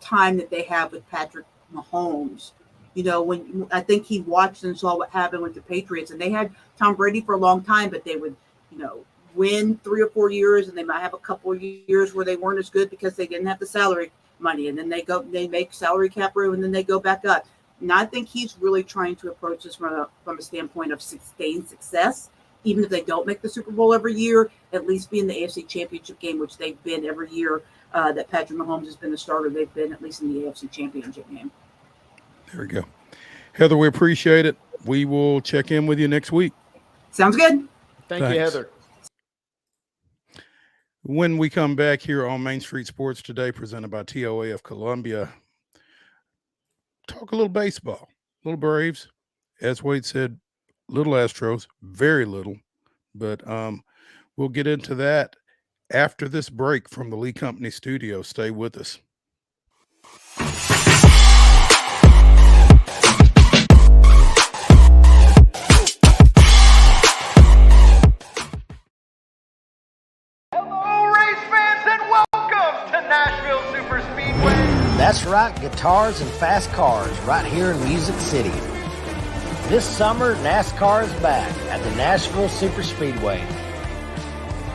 time that they have with Patrick Mahomes. When I think he watched and saw what happened with the Patriots, and they had Tom Brady for a long time, but they would, win 3 or 4 years, and they might have a couple of years where they weren't as good because they didn't have the salary money, and then they make salary cap room, and then they go back up. And I think he's really trying to approach this from a standpoint of sustained success, even if they don't make the Super Bowl every year, at least be in the AFC Championship game, which they've been every year that Patrick Mahomes has been the starter. They've been at least in the AFC Championship game. There we go. Heather, we appreciate it. We will check in with you next week. Sounds good. Thanks. You, Heather. When we come back here on Main Street Sports Today, presented by TOA of Columbia, talk a little baseball, little Braves. As Wade said, little Astros, very little. But we'll get into that after this break from the Lee Company studio. Stay with us. That's right, guitars and fast cars right here in Music City. This summer, NASCAR is back at the Nashville Superspeedway.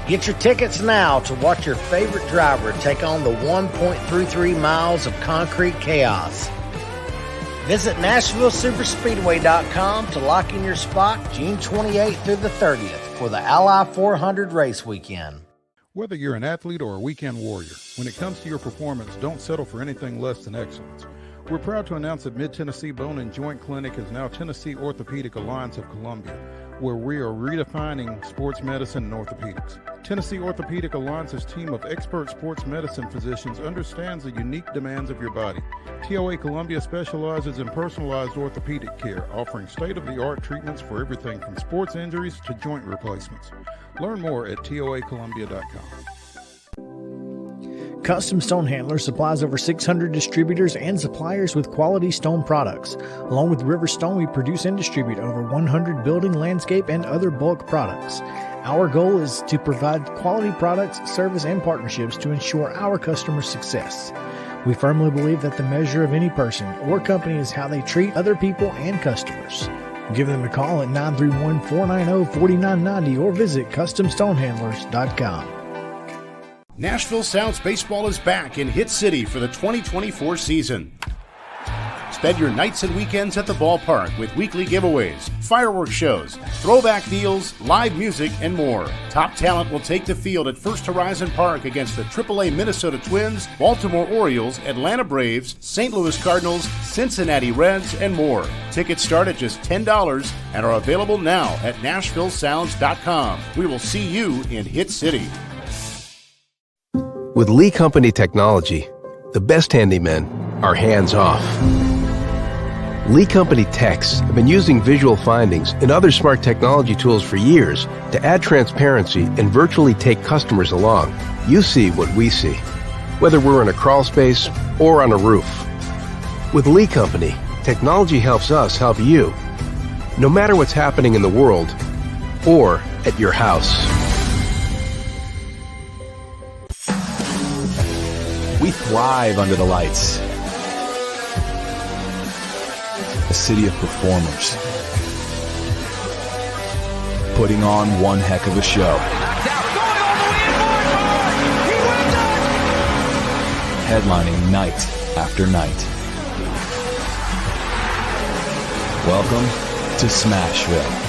Get your tickets now to watch your favorite driver take on the 1.33 miles of concrete chaos. Visit NashvilleSuperspeedway.com to lock in your spot June 28th through the 30th for the Ally 400 race weekend. Whether you're an athlete or a weekend warrior, when it comes to your performance, don't settle for anything less than excellence. We're proud to announce that Mid-Tennessee Bone and Joint Clinic is now Tennessee Orthopedic Alliance of Columbia, where we are redefining sports medicine and orthopedics. Tennessee Orthopedic Alliance's team of expert sports medicine physicians understands the unique demands of your body. TOA Columbia specializes in personalized orthopedic care, offering state-of-the-art treatments for everything from sports injuries to joint replacements. Learn more at toacolumbia.com. Custom Stone Handler supplies over 600 distributors and suppliers with quality stone products. Along with River Stone, we produce and distribute over 100 building, landscape, and other bulk products. Our goal is to provide quality products, service, and partnerships to ensure our customers' success. We firmly believe that the measure of any person or company is how they treat other people and customers. Give them a call at 931-490-4990 or visit CustomStonehandlers.com. Nashville Sounds Baseball is back in Hit City for the 2024 season. Spend your nights and weekends at the ballpark with weekly giveaways, fireworks shows, throwback deals, live music, and more. Top talent will take the field at First Horizon Park against the AAA Minnesota Twins, Baltimore Orioles, Atlanta Braves, St. Louis Cardinals, Cincinnati Reds, and more. Tickets start at just $10 and are available now at NashvilleSounds.com. We will see you in Hit City. With Lee Company technology, the best handymen are hands-off. Lee Company techs have been using visual findings and other smart technology tools for years to add transparency and virtually take customers along. You see what we see, whether we're in a crawl space or on a roof. With Lee Company, technology helps us help you, no matter what's happening in the world or at your house. We thrive under the lights. A city of performers, putting on one heck of a show. Headlining night after night. Welcome to Smashville.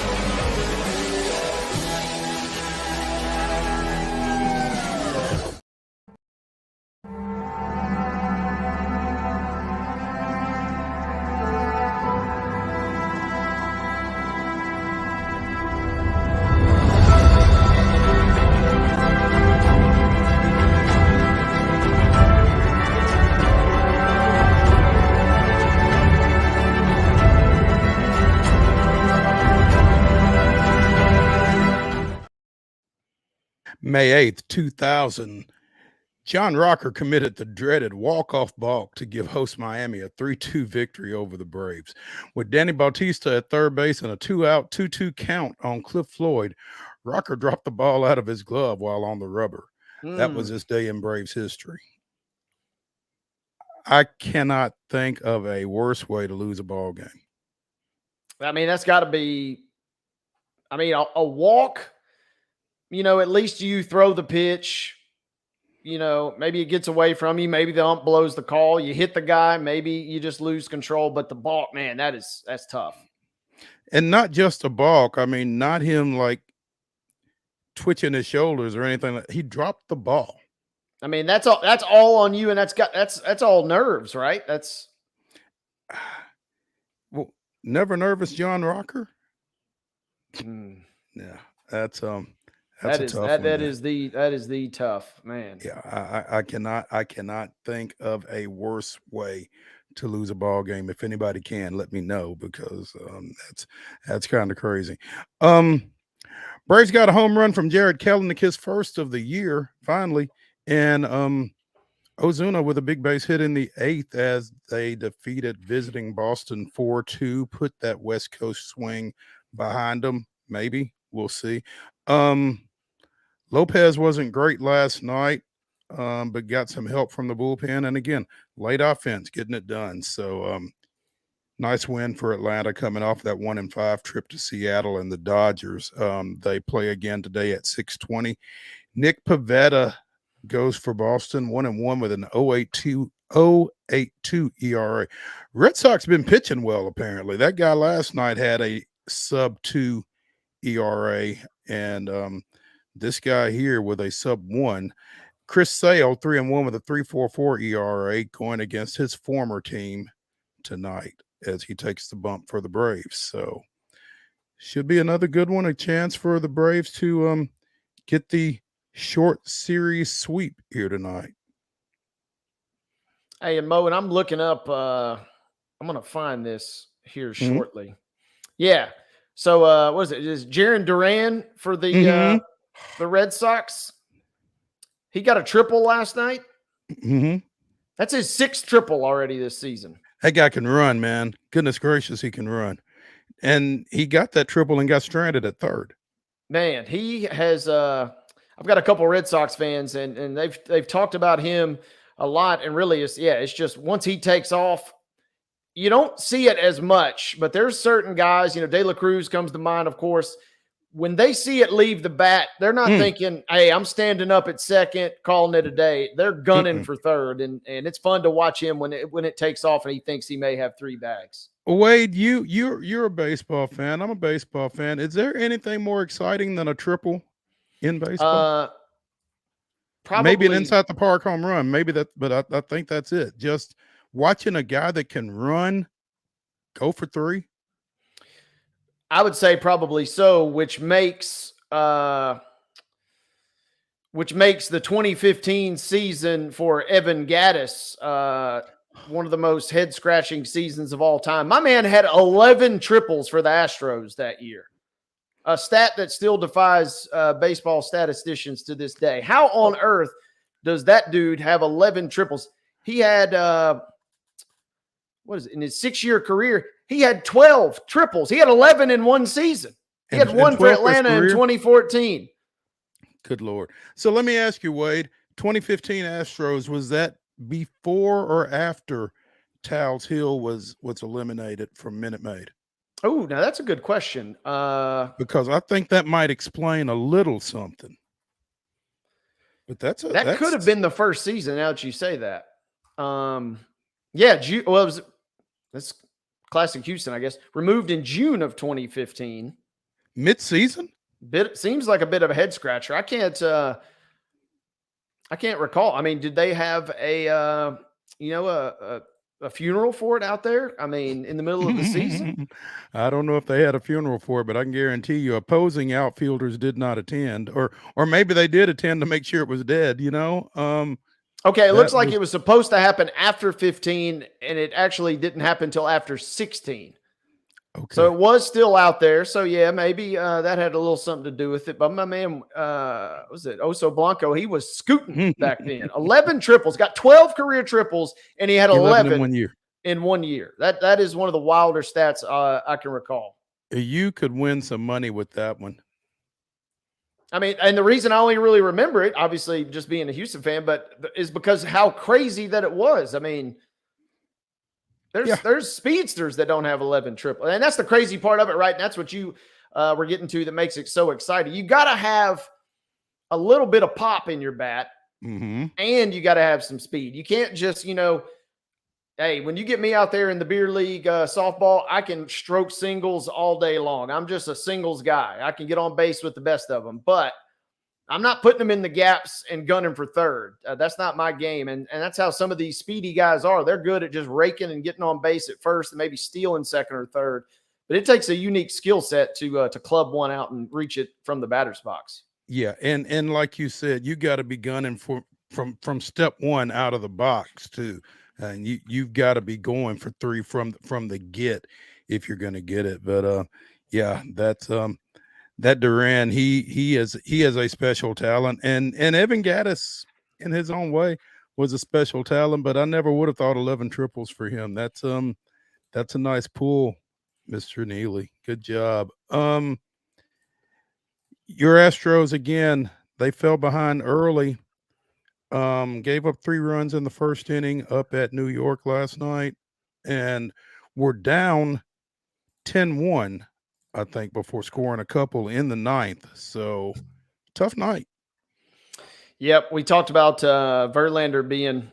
May 8th, 2000, John Rocker committed the dreaded walk-off balk to give host Miami a 3-2 victory over the Braves. With Danny Bautista at third base and a 2-out, 2-2 count on Cliff Floyd, Rocker dropped the ball out of his glove while on the rubber. That was his day in Braves history. I cannot think of a worse way to lose a ball game. I mean, that's got to be, I mean, a walk, at least you throw the pitch, maybe it gets away from you. Maybe the ump blows the call. You hit the guy. Maybe you just lose control. But the balk, man, that's tough. And not just a balk. I mean, not him like twitching his shoulders or anything. He dropped the ball. I mean, that's all on you, and that's all nerves, right? That's well, never nervous, John Rocker. Yeah, that's a tough one, that is the tough, man. Yeah, I cannot think of a worse way to lose a ball game. If anybody can, let me know, because that's kind of crazy. Braves got a home run from Jared Kelenic, his first of the year, finally. And Ozuna with a big base hit in the 8th as they defeated visiting Boston 4-2, put that West Coast swing behind them. Maybe. We'll see. Lopez wasn't great last night, but got some help from the bullpen. And again, late offense, getting it done. So nice win for Atlanta coming off that 1-5 trip to Seattle and the Dodgers. They play again today at 6:20. Nick Pivetta goes for Boston, 1-1 with an 0.82 ERA. Red Sox been pitching well, apparently. That guy last night had a sub-2 ERA, and this guy here with a sub-1. Chris Sale, 3-1 with a 3.44 ERA, going against his former team tonight as he takes the bump for the Braves. So should be another good one, a chance for the Braves to get the short series sweep here tonight. Hey, and Mo, and I'm looking up, I'm going to find this here shortly. Yeah. So, what is it? Is Jarren Duran for the Red Sox? He got a triple last night. That's his 6th triple already this season. That guy can run, man. Goodness gracious, he can run. And he got that triple and got stranded at third. Man, he has I've got a couple Red Sox fans, and they've talked about him a lot, and really it's just once he takes off, you don't see it as much, but there's certain guys, De La Cruz comes to mind, of course. When they see it leave the bat, they're not thinking, hey, I'm standing up at second, calling it a day. They're gunning for third, and it's fun to watch him when it takes off and he thinks he may have 3 bags. Wade, you're a baseball fan. I'm a baseball fan. Is there anything more exciting than a triple in baseball? Probably. Maybe an inside the park home run. Maybe that, but I think that's it. Just watching a guy that can run, go for 3. I would say probably so, which makes the 2015 season for Evan Gattis one of the most head-scratching seasons of all time. My man had 11 triples for the Astros that year, a stat that still defies baseball statisticians to this day. How on earth does that dude have 11 triples? He had in his 6-year career, he had 12 triples. He had 11 in one season. He had one for Atlanta in 2014. Good Lord. So let me ask you, Wade, 2015 Astros, was that before or after Towles Hill was eliminated from Minute Maid? Oh, now that's a good question. Because I think that might explain a little something. But that could have been the first season, now that you say that. Yeah, that's classic Houston, I guess. Removed in June of 2015. Mid-season? Seems like a bit of a head scratcher. I can't recall. I mean, did they have a funeral for it out there? I mean, in the middle of the season? I don't know if they had a funeral for it, but I can guarantee you opposing outfielders did not attend, or maybe they did attend to make sure it was dead, Okay, it looks like it was supposed to happen after 15, and it actually didn't happen until after 16. Okay. So it was still out there. So yeah, maybe that had a little something to do with it. But my man, was it Oso Blanco? He was scooting back then. 11 triples, got 12 career triples, and he had 11 in 1 year. In 1 year. That is one of the wilder stats I can recall. You could win some money with that one. I mean, and the reason I only really remember it, obviously just being a Houston fan, but is because how crazy that it was. I mean, there's speedsters that don't have 11 triple. And that's the crazy part of it, right? And that's what you were getting to that makes it so exciting. You got to have a little bit of pop in your bat, and you got to have some speed. You can't just, hey, when you get me out there in the beer league softball, I can stroke singles all day long. I'm just a singles guy. I can get on base with the best of them, but I'm not putting them in the gaps and gunning for third. That's not my game. And that's how some of these speedy guys are. They're good at just raking and getting on base at first and maybe stealing second or third. But it takes a unique skill set to club one out and reach it from the batter's box. Yeah, and like you said, you got to be gunning from step one out of the box too. And you've got to be going for three from the get if you're going to get it. But yeah, that's that Duran. He is a special talent, and Evan Gaddis in his own way was a special talent. But I never would have thought 11 triples for him. That's a nice pull, Mr. Neely. Good job. Your Astros again. They fell behind early. Gave up 3 runs in the first inning up at New York last night, and were down 10-1, I think, before scoring a couple in the 9th. So tough night. Yep. We talked about Verlander being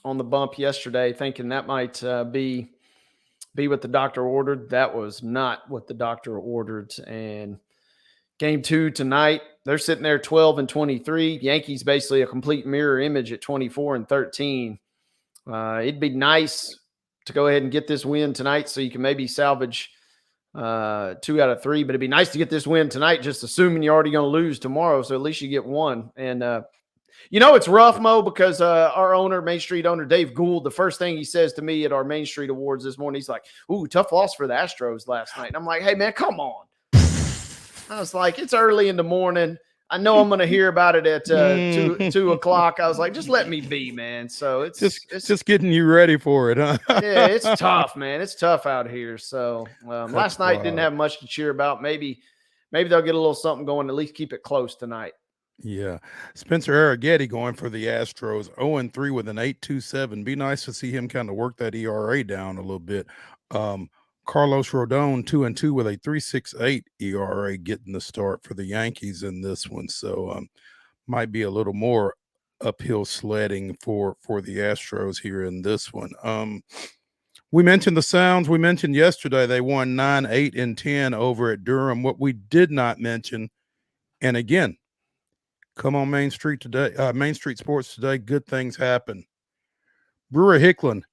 on the bump yesterday, thinking that might be what the doctor ordered. That was not what the doctor ordered. And Game 2 tonight, they're sitting there 12-23. Yankees basically a complete mirror image at 24-13. It'd be nice to go ahead and get this win tonight so you can maybe salvage 2 out of 3. But it'd be nice to get this win tonight, just assuming you're already going to lose tomorrow. So at least you get one. And, it's rough, Mo, because our owner, Main Street owner, Dave Gould, the first thing he says to me at our Main Street Awards this morning, he's like, ooh, tough loss for the Astros last night. And I'm like, hey, man, come on. I was like, it's early in the morning. I know I'm going to hear about it at 2 o'clock. I was like, just let me be, man. So it's just getting you ready for it, huh? Yeah, it's tough, man. It's tough out here. So last night didn't have much to cheer about. Maybe they'll get a little something going, at least keep it close tonight. Yeah. Spencer Arrighetti going for the Astros, 0-3 with an 8.27. Be nice to see him kind of work that ERA down a little bit. Carlos Rodon 2-2 with a 3.68 ERA, getting the start for the Yankees in this one. So might be a little more uphill sledding for the Astros here in this one. We mentioned the Sounds. We mentioned yesterday they won 9, 8, and 10 over at Durham. What we did not mention, and again, come on Main Street today, Main Street Sports today, good things happen. Brewer Hicklin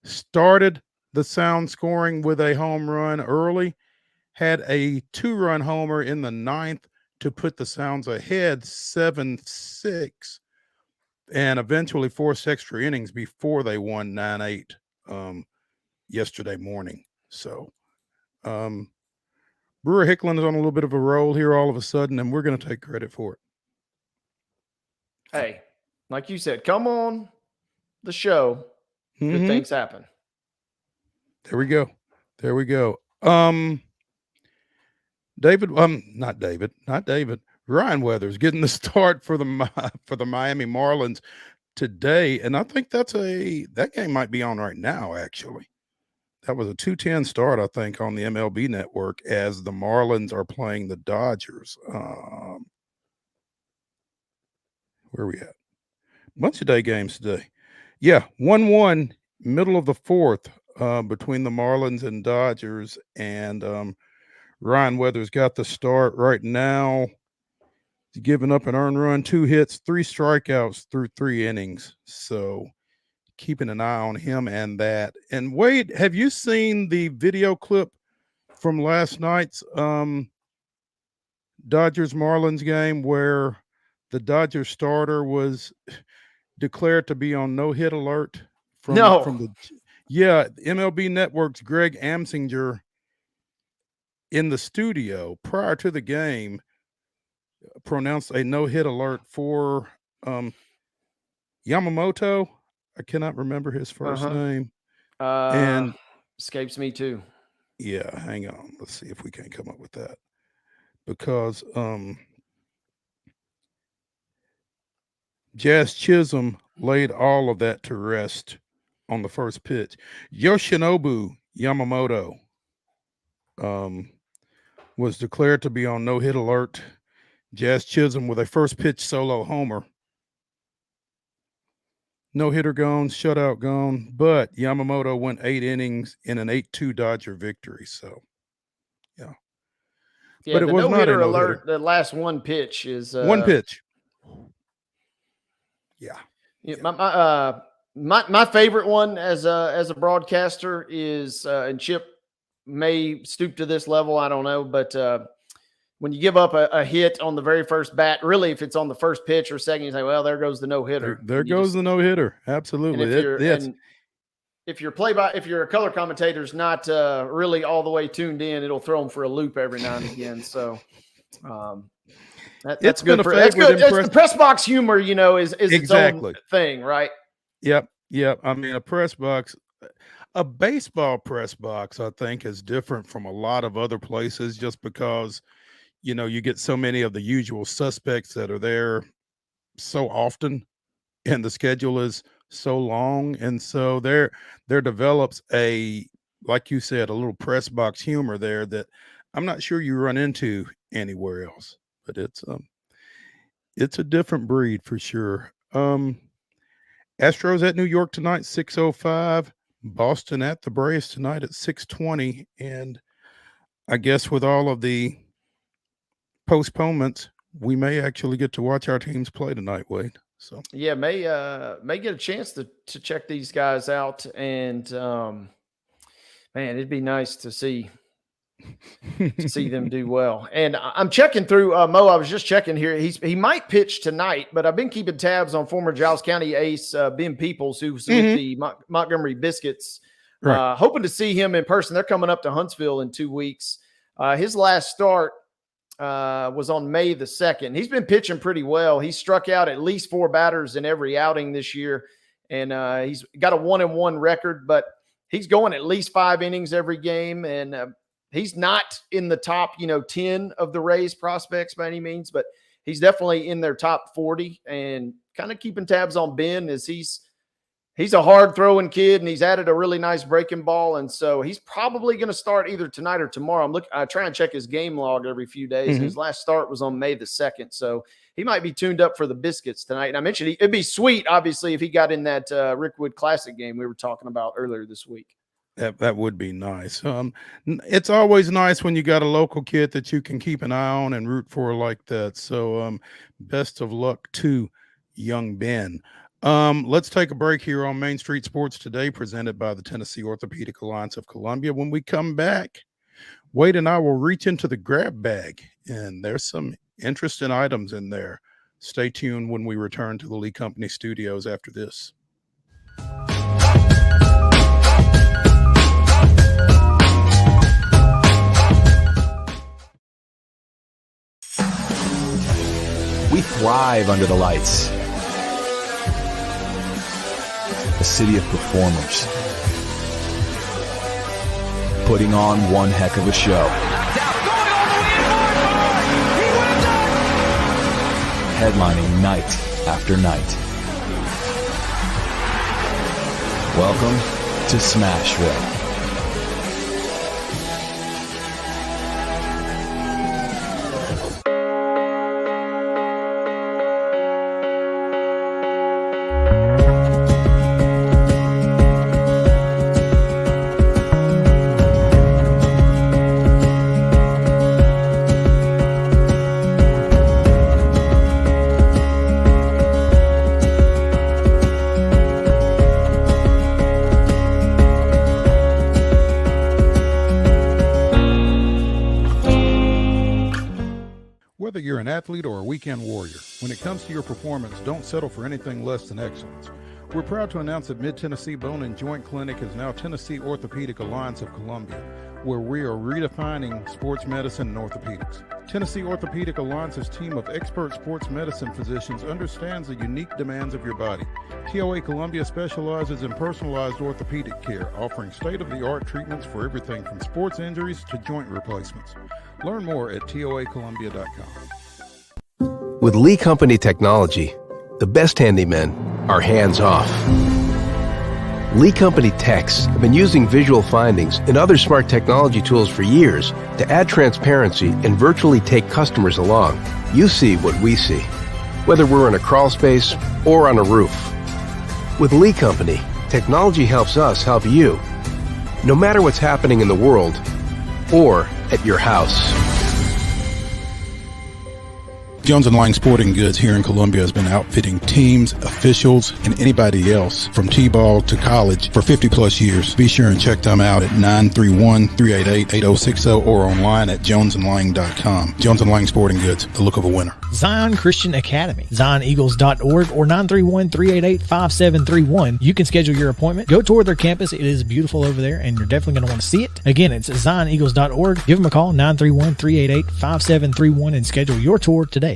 started the Sound scoring with a home run early, had a 2-run homer in the 9th to put the Sounds ahead 7-6, and eventually forced extra innings before they won 9-8 yesterday morning. So Brewer Hicklin is on a little bit of a roll here all of a sudden, and we're going to take credit for it. Hey, like you said, come on the show. Good things happen. There we go. Not David. Ryan Weathers getting the start for the Miami Marlins today, and I think that game might be on right now. Actually, that was a 2:10 start, I think, on the MLB Network as the Marlins are playing the Dodgers. Where are we at? Bunch of day games today. Yeah, 1-1, middle of the 4th. Between the Marlins and Dodgers, and Ryan Weathers got the start right now. He's given up an earned run, 2 hits, 3 strikeouts through 3 innings. So keeping an eye on him and that. And Wade, have you seen the video clip from last night's Dodgers Marlins game where the Dodgers starter was declared to be on no hit alert from the MLB Network's Greg Amsinger in the studio prior to the game pronounced a no-hit alert for Yamamoto. I cannot remember his first name. And escapes me too. Yeah, hang on. Let's see if we can come up with that. Because Jazz Chisholm laid all of that to rest on the first pitch. Yoshinobu Yamamoto was declared to be on no-hit alert. Jazz Chisholm with a first pitch solo homer. No hitter gone, shutout gone, but Yamamoto went 8 innings in an 8-2 Dodger victory. So, yeah. Yeah, but the no-hitter alert, the last one pitch is one pitch. Yeah. My favorite one as a broadcaster is and Chip may stoop to this level, I don't know, but when you give up a hit on the very first bat, really, if it's on the first pitch or second, you say, well, there goes the no-hitter. There goes the no-hitter. Absolutely. If you're a color commentator's not really all the way tuned in, it'll throw them for a loop every now and again. So that's good. That's good. It's the press box humor, is exactly its own thing, right? Yep. I mean, a press box, a baseball press box, I think, is different from a lot of other places just because you get so many of the usual suspects that are there so often, and the schedule is so long. And so there develops like you said, a little press box humor there that I'm not sure you run into anywhere else, but it's a different breed for sure. Astros at New York tonight, 6:05. Boston at the Braves tonight at 6:20. And I guess with all of the postponements, we may actually get to watch our teams play tonight, Wade. So yeah, may get a chance to check these guys out, and man, it'd be nice to see them do well. And I'm checking through Mo. I was just checking here. He might pitch tonight, but I've been keeping tabs on former Giles County ace Ben Peoples, who's with the Montgomery Biscuits. Right. Hoping to see him in person. They're coming up to Huntsville in 2 weeks. His last start was on May the 2nd. He's been pitching pretty well. He struck out at least 4 batters in every outing this year, and he's got a 1-1 record, but he's going at least 5 innings every game, and he's not in the top 10 of the Rays prospects by any means, but he's definitely in their top 40. And kind of keeping tabs on Ben as he's a hard throwing kid, and he's added a really nice breaking ball. And so he's probably going to start either tonight or tomorrow. I try and check his game log every few days. His last start was on May the 2nd. So he might be tuned up for the Biscuits tonight. And I mentioned it'd be sweet, obviously, if he got in that Rickwood Classic game we were talking about earlier this week. That would be nice. It's always nice when you got a local kid that you can keep an eye on and root for like that. So best of luck to young Ben. Let's take a break here on Main Street Sports Today, presented by the Tennessee Orthopedic Alliance of Columbia. When we come back, Wade and I will reach into the grab bag, and there's some interesting items in there. Stay tuned when we return to the Lee Company studios after this. We thrive under the lights. A city of performers, putting on one heck of a show. Headlining night after night. Welcome to Smashville. Whether you're an athlete or a weekend warrior, when it comes to your performance, don't settle for anything less than excellence. We're proud to announce that Mid-Tennessee Bone and Joint Clinic is now Tennessee Orthopedic Alliance of Columbia. where we are redefining sports medicine and orthopedics. Tennessee Orthopedic Alliance's team of expert sports medicine physicians understands the unique demands of your body. TOA Columbia specializes in personalized orthopedic care, offering state-of-the-art treatments for everything from sports injuries to joint replacements. Learn more at toacolumbia.com. With Lee Company technology, the best handymen are hands-off. Lee Company techs have been using visual findings and other smart technology tools for years to add transparency and virtually take customers along. You see what we see, whether we're in a crawl space or on a roof. With Lee Company, technology helps us help you, no matter what's happening in the world or at your house. Jones & Lang Sporting Goods here in Columbia has been outfitting teams, officials, and anybody else from T-ball to college for 50 plus years. Be sure and check them out at 931-388-8060 or online at jonesandlang.com. Jones & Lang Sporting Goods, the look of a winner. Zion Christian Academy, zioneagles.org or 931-388-5731. You can schedule your appointment. Go tour their campus. It is beautiful over there, and you're definitely going to want to see it. Again, it's zioneagles.org. Give them a call, 931-388-5731, and schedule your tour today.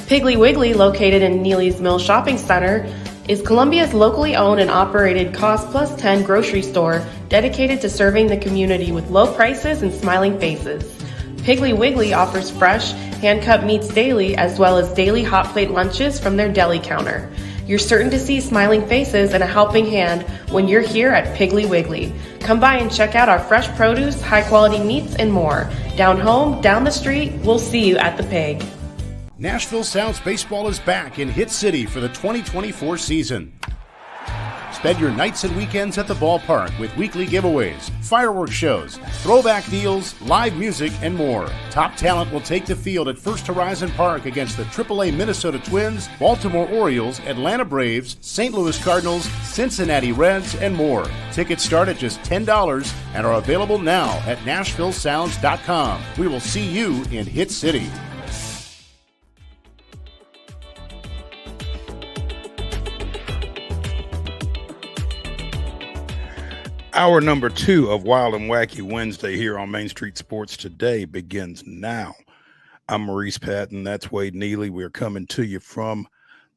Piggly Wiggly, located in Neely's Mill Shopping Center, is Columbia's locally owned and operated Cost Plus 10 grocery store dedicated to serving the community with low prices and smiling faces. Piggly Wiggly offers fresh, hand-cut meats daily as well as daily hot plate lunches from their deli counter. You're certain to see smiling faces and a helping hand when you're here at Piggly Wiggly. Come by and check out our fresh produce, high-quality meats, and more. Down home, down the street, we'll see you at the Pig. Nashville Sounds Baseball is back in Hit City for the 2024 season. Spend your nights and weekends at the ballpark with weekly giveaways, fireworks shows, throwback deals, live music, and more. Top talent will take the field at First Horizon Park against the AAA Minnesota Twins, Baltimore Orioles, Atlanta Braves, St. Louis Cardinals, Cincinnati Reds, and more. Tickets start at just $10 and are available now at NashvilleSounds.com. We will see you in Hit City. Hour number 2 of Wild and Wacky Wednesday here on Main Street Sports Today begins now. I'm Maurice Patton. That's Wade Neely. We're coming to you from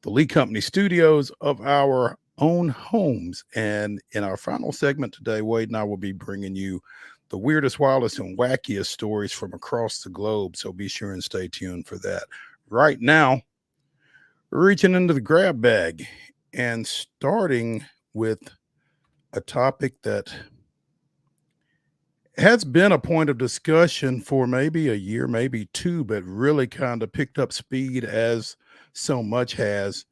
the Lee Company studios of our own homes. And in our final segment today, Wade and I will be bringing you the weirdest, wildest, and wackiest stories from across the globe. So be sure and stay tuned for that. Right now, we're reaching into the grab bag and starting with a topic that has been a point of discussion for maybe a year, maybe two, but really kind of picked up speed as so much has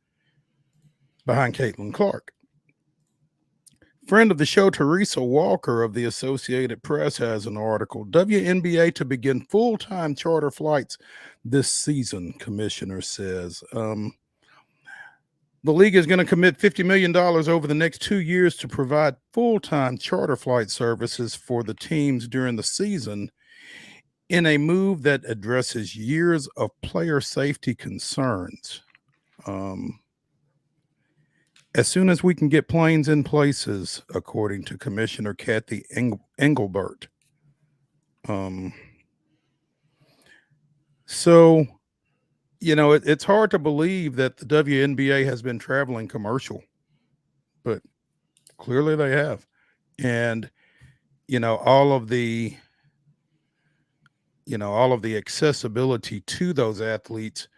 behind Caitlin Clark. Friend of the show, Teresa Walker of the Associated Press has an article. WNBA to begin full-time charter flights this season, commissioner says. The league is going to commit $50 million over the next 2 years to provide full-time charter flight services for the teams during the season in a move that addresses years of player safety concerns. As soon as we can get planes in places, according to Commissioner Kathy Engelbert. So, you know, it's hard to believe that the WNBA has been traveling commercial, but clearly they have. And, all of the accessibility to those athletes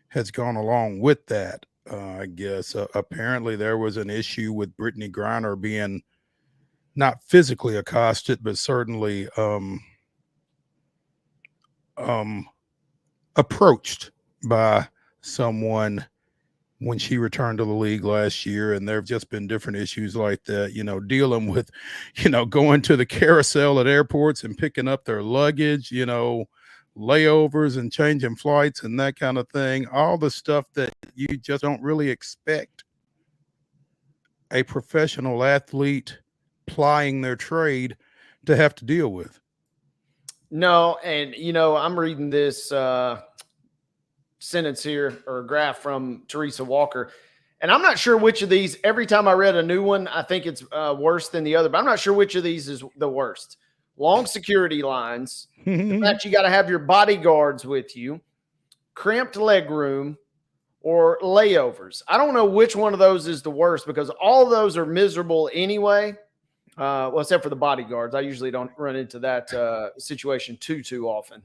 has gone along with that. I guess apparently there was an issue with Brittany Griner being not physically accosted, but certainly approached by someone when she returned to the league last year. And there have just been different issues like that, dealing with, going to the carousel at airports and picking up their luggage, layovers and changing flights and that kind of thing. All the stuff that you just don't really expect a professional athlete plying their trade to have to deal with. No, and I'm reading this sentence here, or a graph from Teresa Walker, and I'm not sure which of these. Every time I read a new one, I think it's worse than the other, but I'm not sure which of these is the worst. long security lines, the fact you got to have your bodyguards with you, cramped leg room, or layovers. I don't know which one of those is the worst because all of those are miserable anyway. Well, except for the bodyguards. I usually don't run into that situation too often.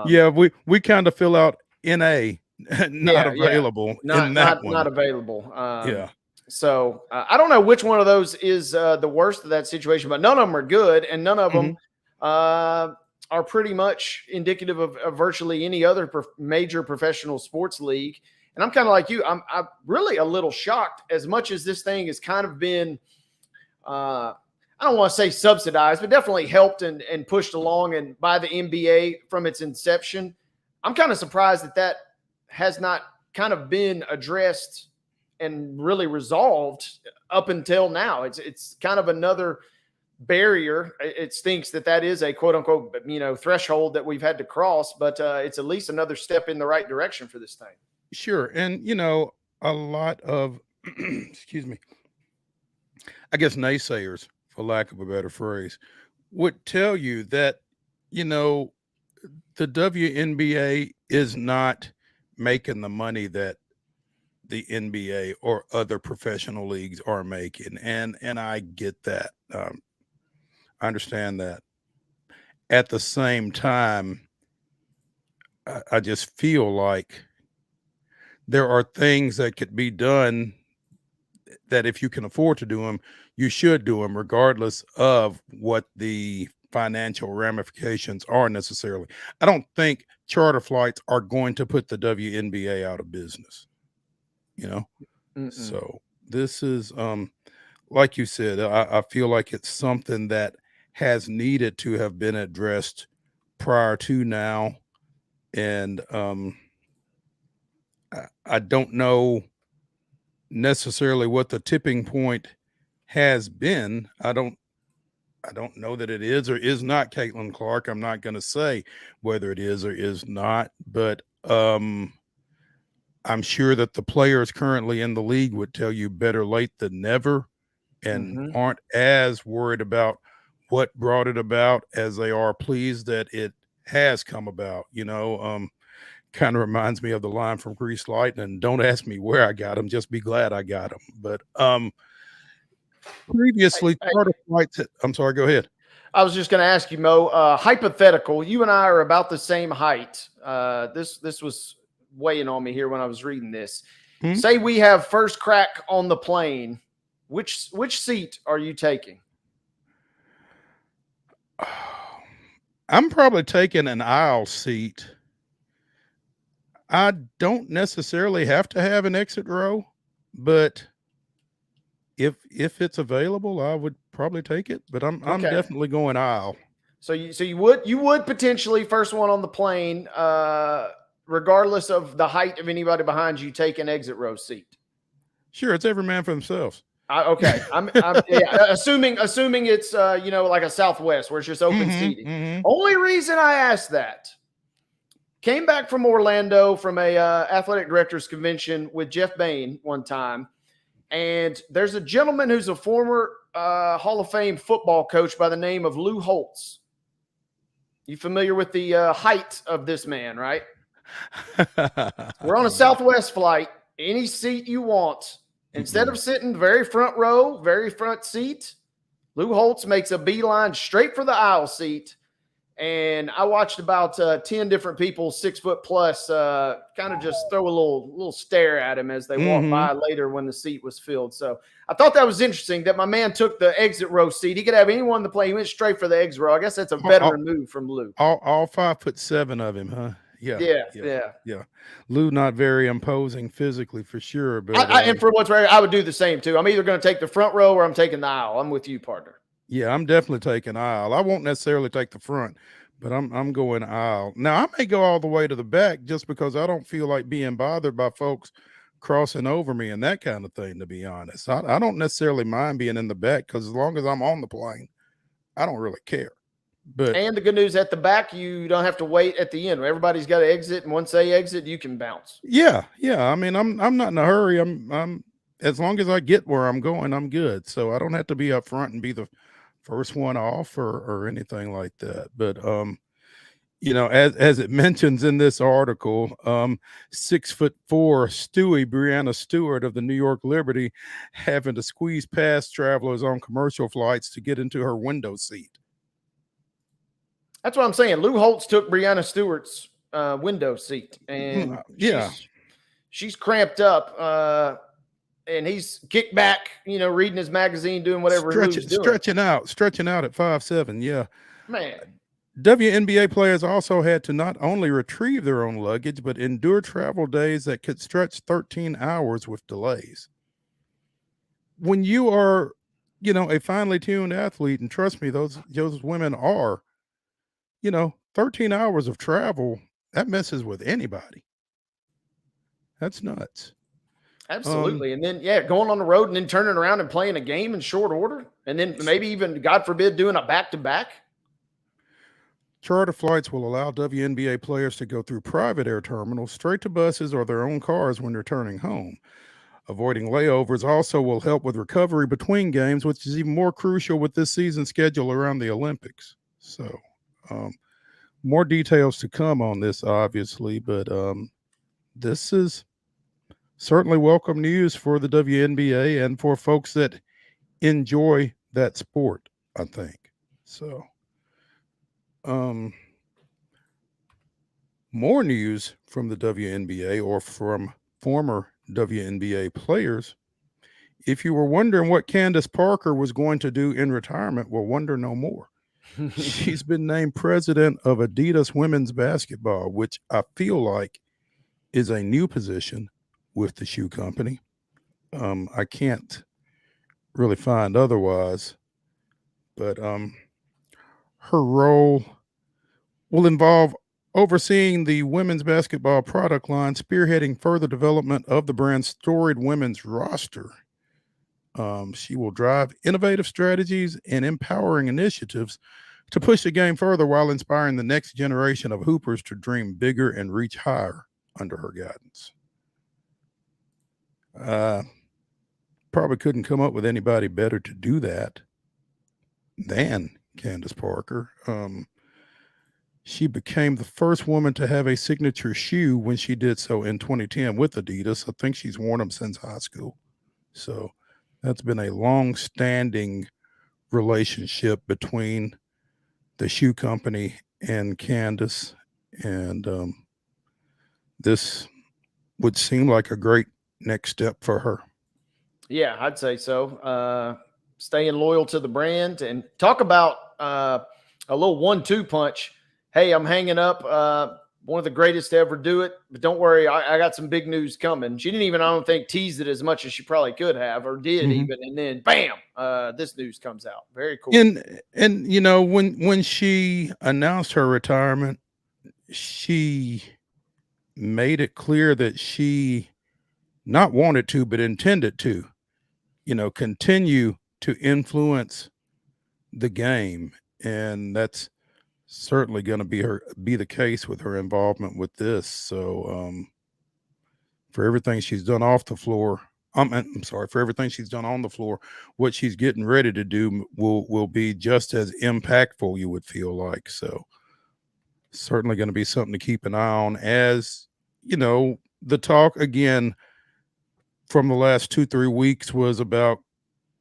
Yeah, we kind of fill out NA, not available. Not available. Yeah. So I don't know which one of those is the worst of that situation, but none of them are good, and none of them are pretty much indicative of virtually any other major professional sports league. And I'm kind of like you. I'm really a little shocked, as much as this thing has kind of been, I don't want to say subsidized, but definitely helped and pushed along and by the NBA from its inception. I'm kind of surprised that has not kind of been addressed and really resolved up until now. It's kind of another barrier. It stinks that is a quote unquote, threshold that we've had to cross, but it's at least another step in the right direction for this thing. Sure. And, a lot of, excuse me, I guess naysayers, for lack of a better phrase, would tell you that, the WNBA is not making the money that the NBA or other professional leagues are making. And I get that. I understand that. At the same time, I just feel like there are things that could be done that if you can afford to do them, you should do them regardless of what the financial ramifications are necessarily. I don't think charter flights are going to put the WNBA out of business, So this is, like you said, I feel like it's something that has needed to have been addressed prior to now. And, I don't know necessarily what the tipping point has been. I don't know that it is or is not Caitlin Clark. I'm not going to say whether it is or is not, but I'm sure that the players currently in the league would tell you better late than never, and aren't as worried about what brought it about as they are pleased that it has come about. Kind of reminds me of the line from Grease Lightning. Don't ask me where I got them, just be glad I got them. But previously, charter flights. I'm sorry, go ahead. I was just going to ask you, Mo, hypothetical. You and I are about the same height. This was weighing on me here when I was reading this. Say we have first crack on the plane. Which seat are you taking? I'm probably taking an aisle seat. I don't necessarily have to have an exit row, but if it's available, I would probably take it. But I'm definitely going aisle. So you would potentially first one on the plane, regardless of the height of anybody behind you, take an exit row seat. Sure, it's every man for themselves. Okay, I'm assuming it's like a Southwest where it's just open seating. Only reason I asked that. Came back from Orlando from a athletic directors convention with Jeff Bain one time. And there's a gentleman who's a former Hall of Fame football coach by the name of Lou Holtz. You familiar with the height of this man, right? We're on a Southwest flight. Any seat you want. Instead of sitting very front row, very front seat, Lou Holtz makes a beeline straight for the aisle seat. And I watched about 10 different people, 6 foot plus, kind of just throw a little stare at him as they walked by later when the seat was filled. So I thought that was interesting that my man took the exit row seat. He could have anyone in the plane. He went straight for the exit row. I guess that's a veteran move from Lou. All 5'7" of him, huh? Yeah. Lou not very imposing physically for sure, but and for what's rare, I would do the same too. I'm either going to take the front row or I'm taking the aisle. I'm with you, partner. Yeah, I'm definitely taking aisle. I won't necessarily take the front, but I'm going aisle. Now, I may go all the way to the back just because I don't feel like being bothered by folks crossing over me and that kind of thing, to be honest. I don't necessarily mind being in the back because as long as I'm on the plane, I don't really care. And the good news at the back, you don't have to wait at the end. Everybody's got to exit, and once they exit, you can bounce. Yeah. I mean, I'm not in a hurry. I'm as long as I get where I'm going, I'm good. So I don't have to be up front and be the first one off or anything like that. But as it mentions in this article, 6'4" Brianna Stewart of the New York Liberty having to squeeze past travelers on commercial flights to get into her window seat. That's what I'm saying. Lou Holtz took Brianna Stewart's window seat, and she's cramped up, and he's kicked back, reading his magazine, doing whatever he's doing. Stretching out at 5'7". Yeah, man. WNBA players also had to not only retrieve their own luggage, but endure travel days that could stretch 13 hours with delays. When you are, a finely tuned athlete, and trust me, those women are, 13 hours of travel, that messes with anybody. That's nuts. Absolutely. And then, going on the road and then turning around and playing a game in short order. And then maybe even, God forbid, doing a back-to-back. Charter flights will allow WNBA players to go through private air terminals, straight to buses or their own cars when returning home. Avoiding layovers also will help with recovery between games, which is even more crucial with this season's schedule around the Olympics. So, more details to come on this, obviously, but this is certainly welcome news for the WNBA and for folks that enjoy that sport, I think. So, more news from the WNBA or from former WNBA players. If you were wondering what Candace Parker was going to do in retirement, well, wonder no more. She's been named president of Adidas Women's Basketball, which I feel like is a new position with the shoe company. I can't really find otherwise, but her role will involve overseeing the women's basketball product line, spearheading further development of the brand's storied women's roster. She will drive innovative strategies and empowering initiatives to push the game further while inspiring the next generation of hoopers to dream bigger and reach higher under her guidance. Probably couldn't come up with anybody better to do that than Candace Parker. She became the first woman to have a signature shoe when she did so in 2010 with Adidas. I think she's worn them since high school. So that's been a long-standing relationship between the shoe company and Candace. And this would seem like a great next step for her. Yeah, I'd say so. Staying loyal to the brand, and talk about a little 1-2 punch. Hey, I'm hanging up one of the greatest to ever do it, but don't worry, I got some big news coming. She didn't even, I don't think, tease it as much as she probably could have or did even. And then bam, this news comes out. Very cool. And when she announced her retirement, she made it clear that she not wanted to, but intended to, continue to influence the game. And that's certainly going to be the case with her involvement with this. So for everything she's done off the floor, for everything she's done on the floor, what she's getting ready to do will be just as impactful, you would feel like. So certainly going to be something to keep an eye on, as the talk again from the last 2-3 weeks was about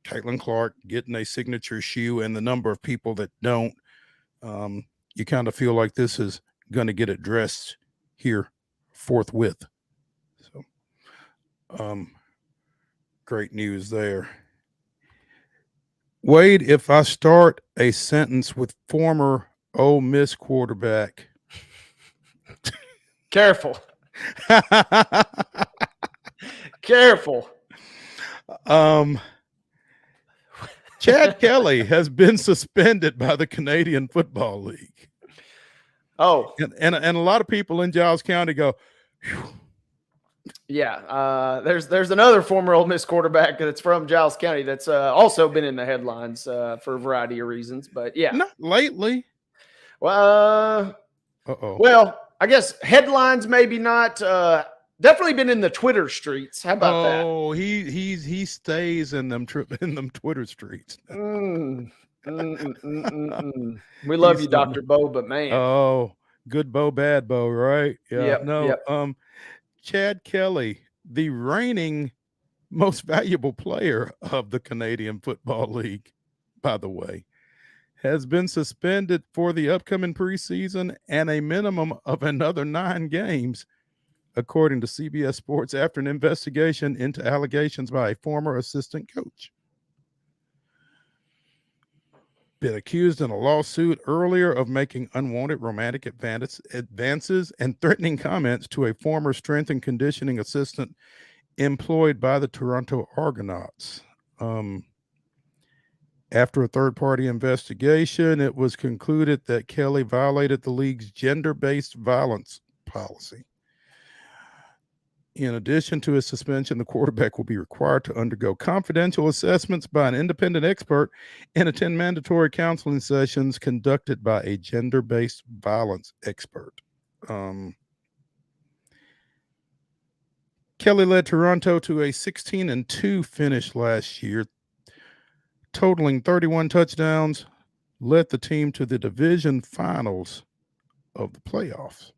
Caitlin Clark getting a signature shoe and the number of people that don't. You kind of feel like this is going to get addressed here forthwith. So, great news there. Wade, if I start a sentence with former Ole Miss quarterback. Careful. Careful. Chad Kelly has been suspended by the Canadian Football League. Oh, and a lot of people in Giles County go, whew. Yeah. There's another former Ole Miss quarterback that's from Giles County that's also been in the headlines for a variety of reasons. But yeah, not lately. Well, well, I guess headlines maybe not. Definitely been in the Twitter streets. How about that? Oh, he stays in them Twitter streets. We love you, Dr. Bo, but man. Oh, good Bo, bad Bo, right? Yeah. Yep. Chad Kelly, the reigning most valuable player of the Canadian Football League, by the way, has been suspended for the upcoming preseason and a minimum of another 9 games, according to CBS Sports, after an investigation into allegations by a former assistant coach. Been accused in a lawsuit earlier of making unwanted romantic advances and threatening comments to a former strength and conditioning assistant employed by the Toronto Argonauts. After a third-party investigation, it was concluded that Kelly violated the league's gender-based violence policy. In addition to his suspension, the quarterback will be required to undergo confidential assessments by an independent expert and attend mandatory counseling sessions conducted by a gender-based violence expert. Kelly led Toronto to a 16-2 finish last year, totaling 31 touchdowns, led the team to the division finals of the playoffs.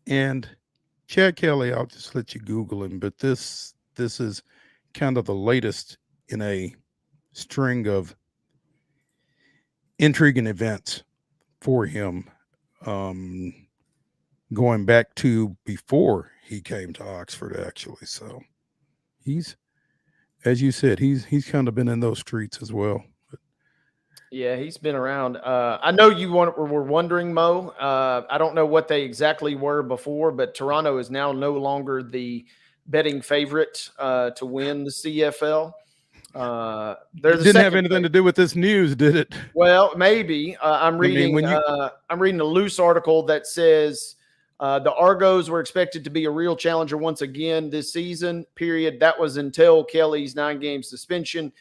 And Chad Kelly, I'll just let you Google him, but this is kind of the latest in a string of intriguing events for him, going back to before he came to Oxford, actually. So he's, as you said, he's kind of been in those streets as well. Yeah, he's been around. I know you were wondering, Mo. I don't know what they exactly were before, but Toronto is now no longer the betting favorite to win the CFL. It didn't have anything to do with this news, did it? Well, maybe. I'm reading a loose article that says the Argos were expected to be a real challenger once again this season. Period. That was until Kelly's 9-game suspension.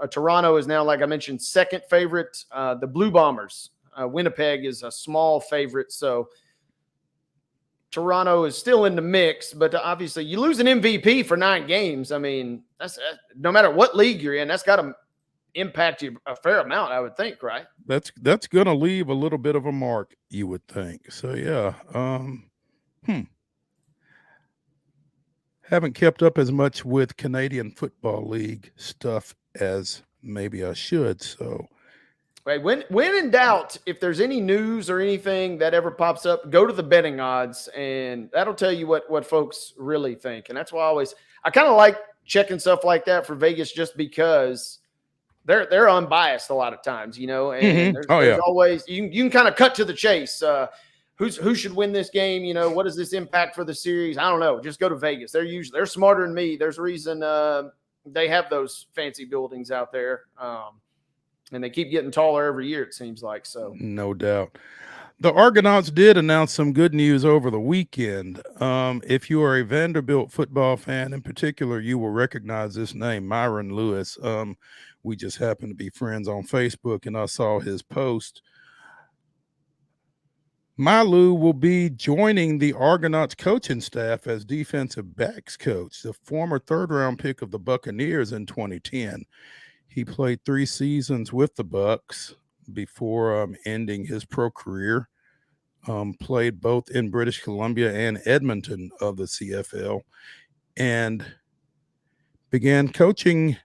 Toronto is now, like I mentioned, second favorite. The Blue Bombers, Winnipeg, is a small favorite. So Toronto is still in the mix, but obviously you lose an MVP for 9 games. I mean, that's no matter what league you're in, that's got to impact you a fair amount, I would think, right? That's going to leave a little bit of a mark, you would think. So yeah. Haven't kept up as much with Canadian Football League stuff as maybe I should. So, right, when in doubt, if there's any news or anything that ever pops up, go to the betting odds, and that'll tell you what folks really think. And that's why I kind of like checking stuff like that for Vegas, just because they're unbiased a lot of times, you know. And there's always you can kind of cut to the chase. Who should win this game? You know, what does this impact for the series? I don't know. Just go to Vegas. They're smarter than me. There's a reason they have those fancy buildings out there, and they keep getting taller every year, it seems like. So no doubt. The Argonauts did announce some good news over the weekend. If you are a Vanderbilt football fan in particular, you will recognize this name, Myron Lewis. We just happen to be friends on Facebook, and I saw his post. Malu will be joining the Argonauts coaching staff as defensive backs coach, the former third-round pick of the Buccaneers in 2010. He played 3 seasons with the Bucs before ending his pro career. Played both in British Columbia and Edmonton of the CFL, and began coaching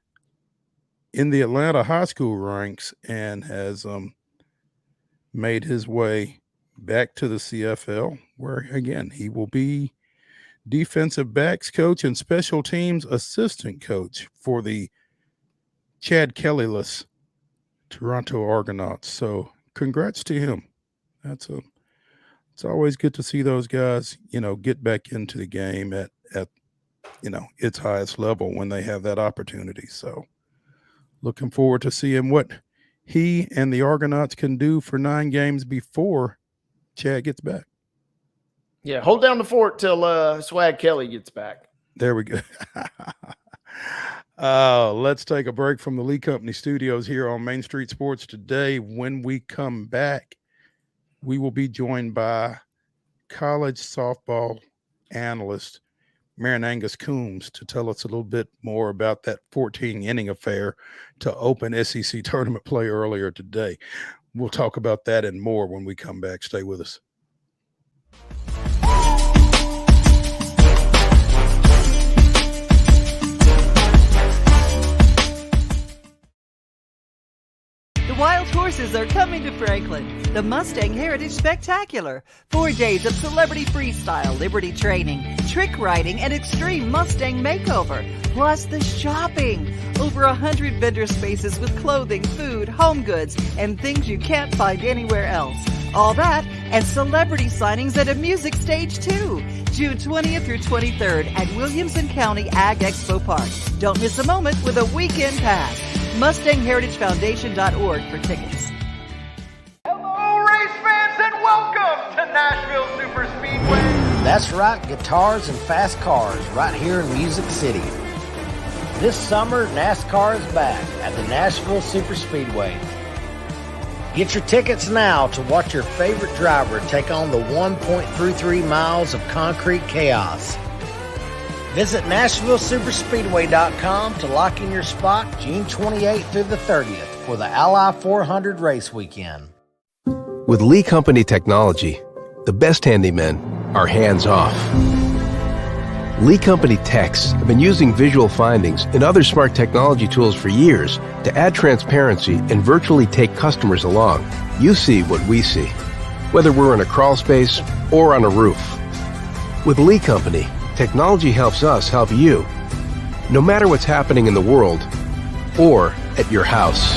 in the Atlanta high school ranks, and has made his way back to the CFL, where again he will be defensive backs coach and special teams assistant coach for the Chad Kelly-less Toronto Argonauts. So congrats to him. It's always good to see those guys, you know, get back into the game at you know, its highest level when they have that opportunity. So looking forward to seeing what he and the Argonauts can do for 9 games before Chad gets back. Yeah, hold down the fort till Swag Kelly gets back. There we go. Let's take a break from the Lee Company studios here on Main Street Sports today. When we come back, we will be joined by college softball analyst MAREN Angus COOMBS to tell us a little bit more about that 14-inning affair to open SEC tournament play earlier today. We'll talk about that and more when we come back. Stay with us. Wild horses are coming to Franklin. The Mustang Heritage Spectacular. 4 days of celebrity freestyle, liberty training, trick riding, and extreme Mustang makeover. Plus the shopping. Over 100 vendor spaces with clothing, food, home goods, and things you can't find anywhere else. All that and celebrity signings at a music stage too. June 20th through 23rd at Williamson County Ag Expo Park. Don't miss a moment with a weekend pass. MustangHeritageFoundation.org for tickets. Hello, race fans, and welcome to Nashville Superspeedway. That's right, guitars and fast cars right here in Music City. This summer, NASCAR is back at the Nashville Superspeedway. Get your tickets now to watch your favorite driver take on the 1.33 miles of concrete chaos. Visit NashvilleSuperspeedway.com to lock in your spot June 28th through the 30th for the Ally 400 race weekend. With Lee Company technology, the best handymen are hands-off. Lee Company techs have been using visual findings and other smart technology tools for years to add transparency and virtually take customers along. You see what we see, whether we're in a crawl space or on a roof. With Lee Company, technology helps us help you, no matter what's happening in the world or at your house.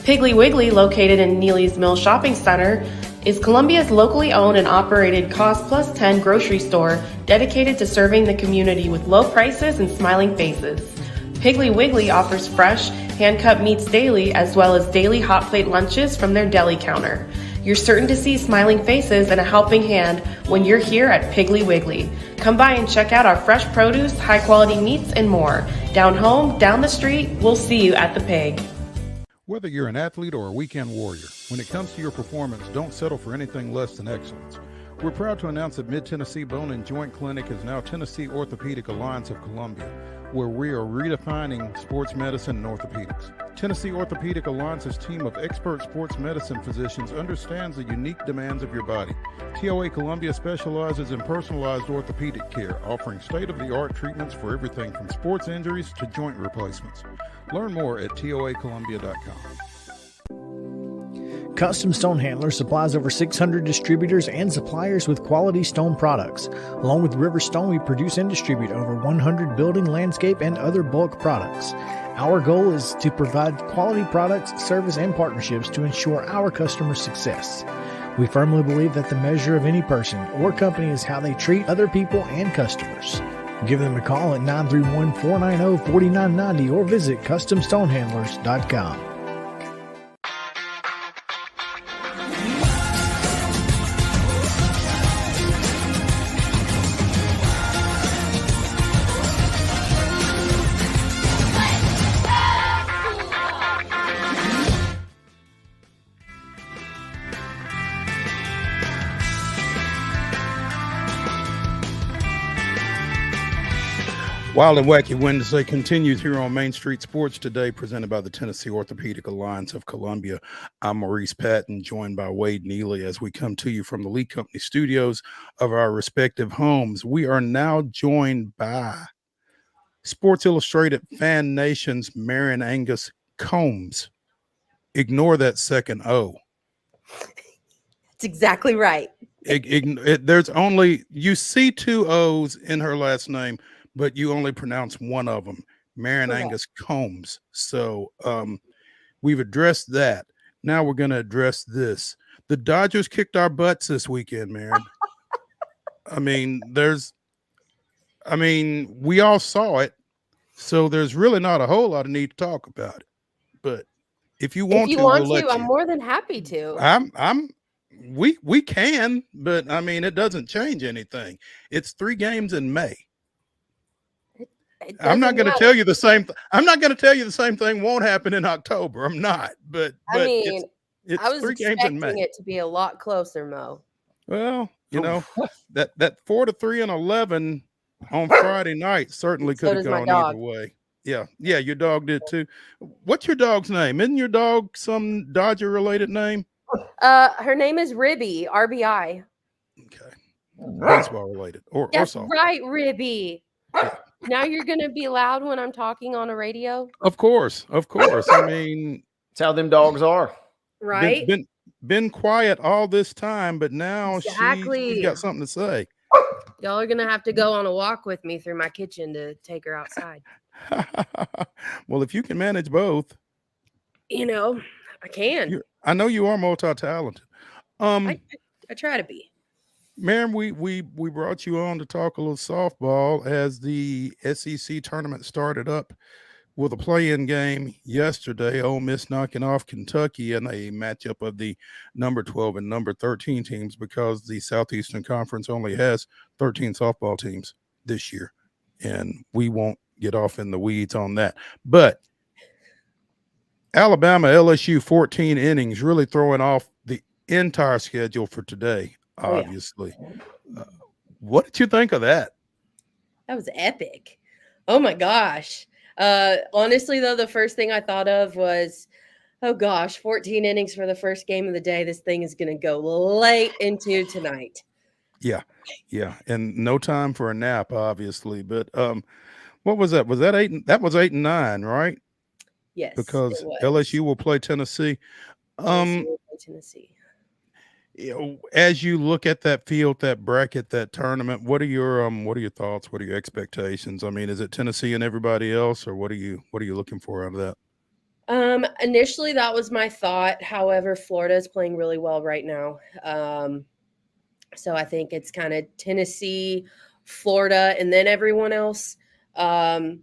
Piggly Wiggly, located in Neely's Mill Shopping Center, is Columbia's locally owned and operated Cost Plus 10 grocery store dedicated to serving the community with low prices and smiling faces. Piggly Wiggly offers fresh, hand-cut meats daily as well as daily hot plate lunches from their deli counter. You're certain to see smiling faces and a helping hand when you're here at Piggly Wiggly. Come by and check out our fresh produce, high-quality meats, and more. Down home, down the street, we'll see you at the Pig. Whether you're an athlete or a weekend warrior, when it comes to your performance, don't settle for anything less than excellence. We're proud to announce that Mid-Tennessee Bone and Joint Clinic is now Tennessee Orthopedic Alliance of Columbia, where we are redefining sports medicine and orthopedics. Tennessee Orthopedic Alliance's team of expert sports medicine physicians understands the unique demands of your body. TOA Columbia specializes in personalized orthopedic care, offering state-of-the-art treatments for everything from sports injuries to joint replacements. Learn more at toacolumbia.com. Custom Stone Handler supplies over 600 distributors and suppliers with quality stone products. Along with River Stone, we produce and distribute over 100 building, landscape, and other bulk products. Our goal is to provide quality products, service, and partnerships to ensure our customers' success. We firmly believe that the measure of any person or company is how they treat other people and customers. Give them a call at 931-490-4990 or visit CustomStonehandlers.com. Wild and Wacky Wednesday continues here on Main Street Sports Today, presented by the Tennessee Orthopedic Alliance of Columbia. I'm Maurice Patton, joined by Wade Neely as we come to you from the Lee Company studios of our respective homes. We are now joined by Sports Illustrated Fan Nation's MAREN Angus COOMBS. Ignore that second O. That's exactly right. There's only, you see two O's in her last name, but you only pronounce one of them, MAREN Angus COOMBS. So we've addressed that. Now we're going to address this. The Dodgers kicked our butts this weekend, MAREN. We all saw it, so there's really not a whole lot of need to talk about it. But if you want to, I'm more than happy to. We can, but it doesn't change anything. It's 3 games in May. I'm not going to tell you the same. I'm not going to tell you the same thing won't happen in October. I'm not. But I was 3 games in May. expecting it to be a lot closer, Mo. Well, You know, that 4-3 and 11 on Friday night certainly So could have does my gone either dog. way. Yeah, your dog did too. What's your dog's name? Isn't your dog some Dodger related name? Her name is Ribby, RBI. Okay, baseball related or That's softball. right, Ribby. Yeah. Now you're gonna be loud when I'm talking on a radio, Of course. I mean, That's how them dogs are. right? been quiet all this time, but now she's Exactly. got something to say. Y'all are gonna have to go on a walk with me through my kitchen to take her outside. Well, if you can manage both, You know, I can. I know you are multi-talented. I try to be. Maren, we brought you on to talk a little softball as the SEC tournament started up with a play-in game yesterday. Ole Miss knocking off Kentucky in a matchup of the number 12 and number 13 teams, because the Southeastern Conference only has 13 softball teams this year, and we won't get off in the weeds on that. But Alabama LSU 14 innings, really throwing off the entire schedule for today. Obviously. What did you think of that? That was epic. Oh my gosh. Honestly, though, the first thing I thought of was, oh gosh, 14 innings for the first game of the day. This thing is going to go late into tonight. Yeah. And no time for a nap, obviously. But what was that? Was that 8? That was 8 and 9, right? Yes. Because LSU will play Tennessee. LSU will play Tennessee. You know, as you look at that field, that bracket, that tournament, what are your thoughts? What are your expectations? I mean, is it Tennessee and everybody else, or what are you looking for out of that? Initially that was my thought. However, Florida is playing really well right now. So I think it's kind of Tennessee, Florida, and then everyone else. Man,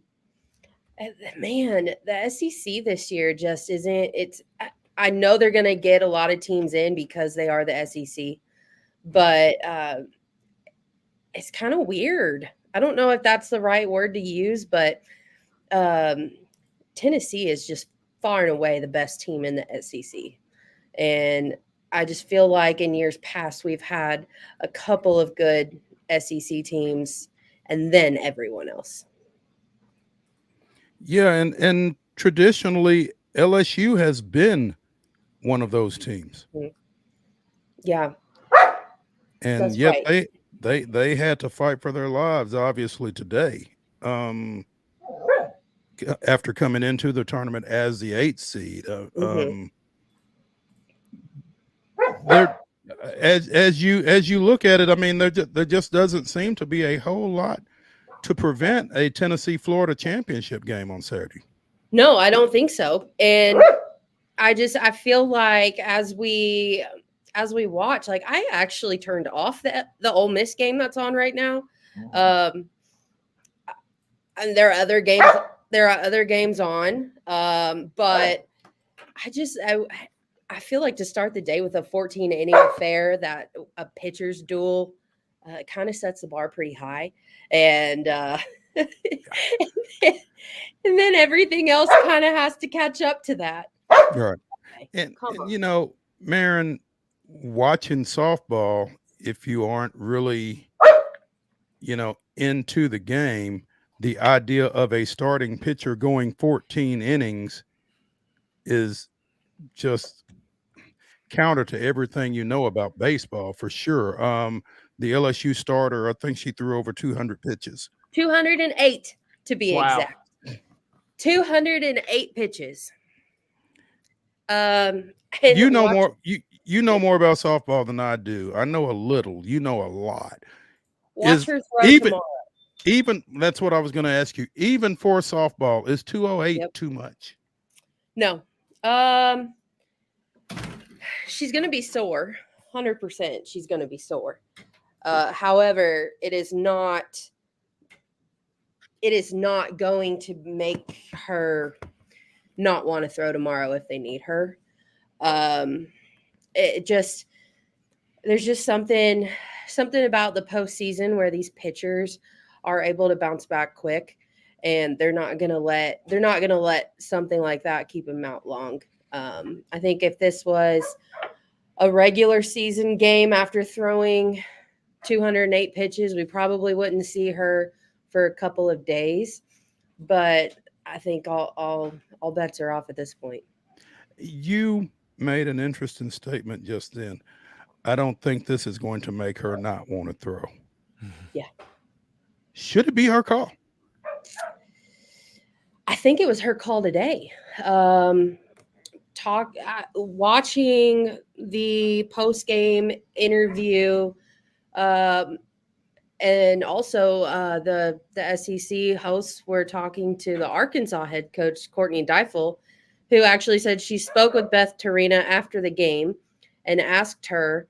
the SEC this year just isn't. I know they're going to get a lot of teams in because they are the SEC, but it's kind of weird. I don't know if that's the right word to use, but Tennessee is just far and away the best team in the SEC. And I just feel like in years past, we've had a couple of good SEC teams and then everyone else. Yeah, and traditionally LSU has been one of those teams. Yeah. And that's yet right. they had to fight for their lives, obviously, today. After coming into the tournament as the 8th seed. As you look at it, I mean, there just doesn't seem to be a whole lot to prevent a Tennessee-Florida championship game on Saturday. No, I don't think so. And I feel like as we watch, like I actually turned off the Ole Miss game that's on right now. And there are other games on. But I feel like to start the day with a 14 inning affair, that a pitcher's duel kind of sets the bar pretty high. And and then everything else kind of has to catch up to that. Right. And you know, Maren, watching softball, if you aren't really, into the game, the idea of a starting pitcher going 14 innings is just counter to everything you know about baseball, for sure. The LSU starter, I think she threw over 200 pitches. 208 to be exact. 208 pitches. You know more. You know more about softball than I do. I know a little. You know a lot. Watch her throw tomorrow. Even that's what I was going to ask you. Even for softball, is 208 too much? No. She's going to be sore. 100%. She's going to be sore. However, it is not going to make her not want to throw tomorrow if they need her. There's just something about the postseason where these pitchers are able to bounce back quick, and they're not gonna let something like that keep them out long. I think if this was a regular season game after throwing 208 pitches. We probably wouldn't see her for a couple of days, but I think all bets are off at this point. You made an interesting statement just then. I don't think this is going to make her not want to throw. Yeah. Should it be her call? I think it was her call today. Watching the post-game interview, and also the SEC hosts were talking to the Arkansas head coach, Courtney Deifel, who actually said she spoke with Beth Tarina after the game and asked her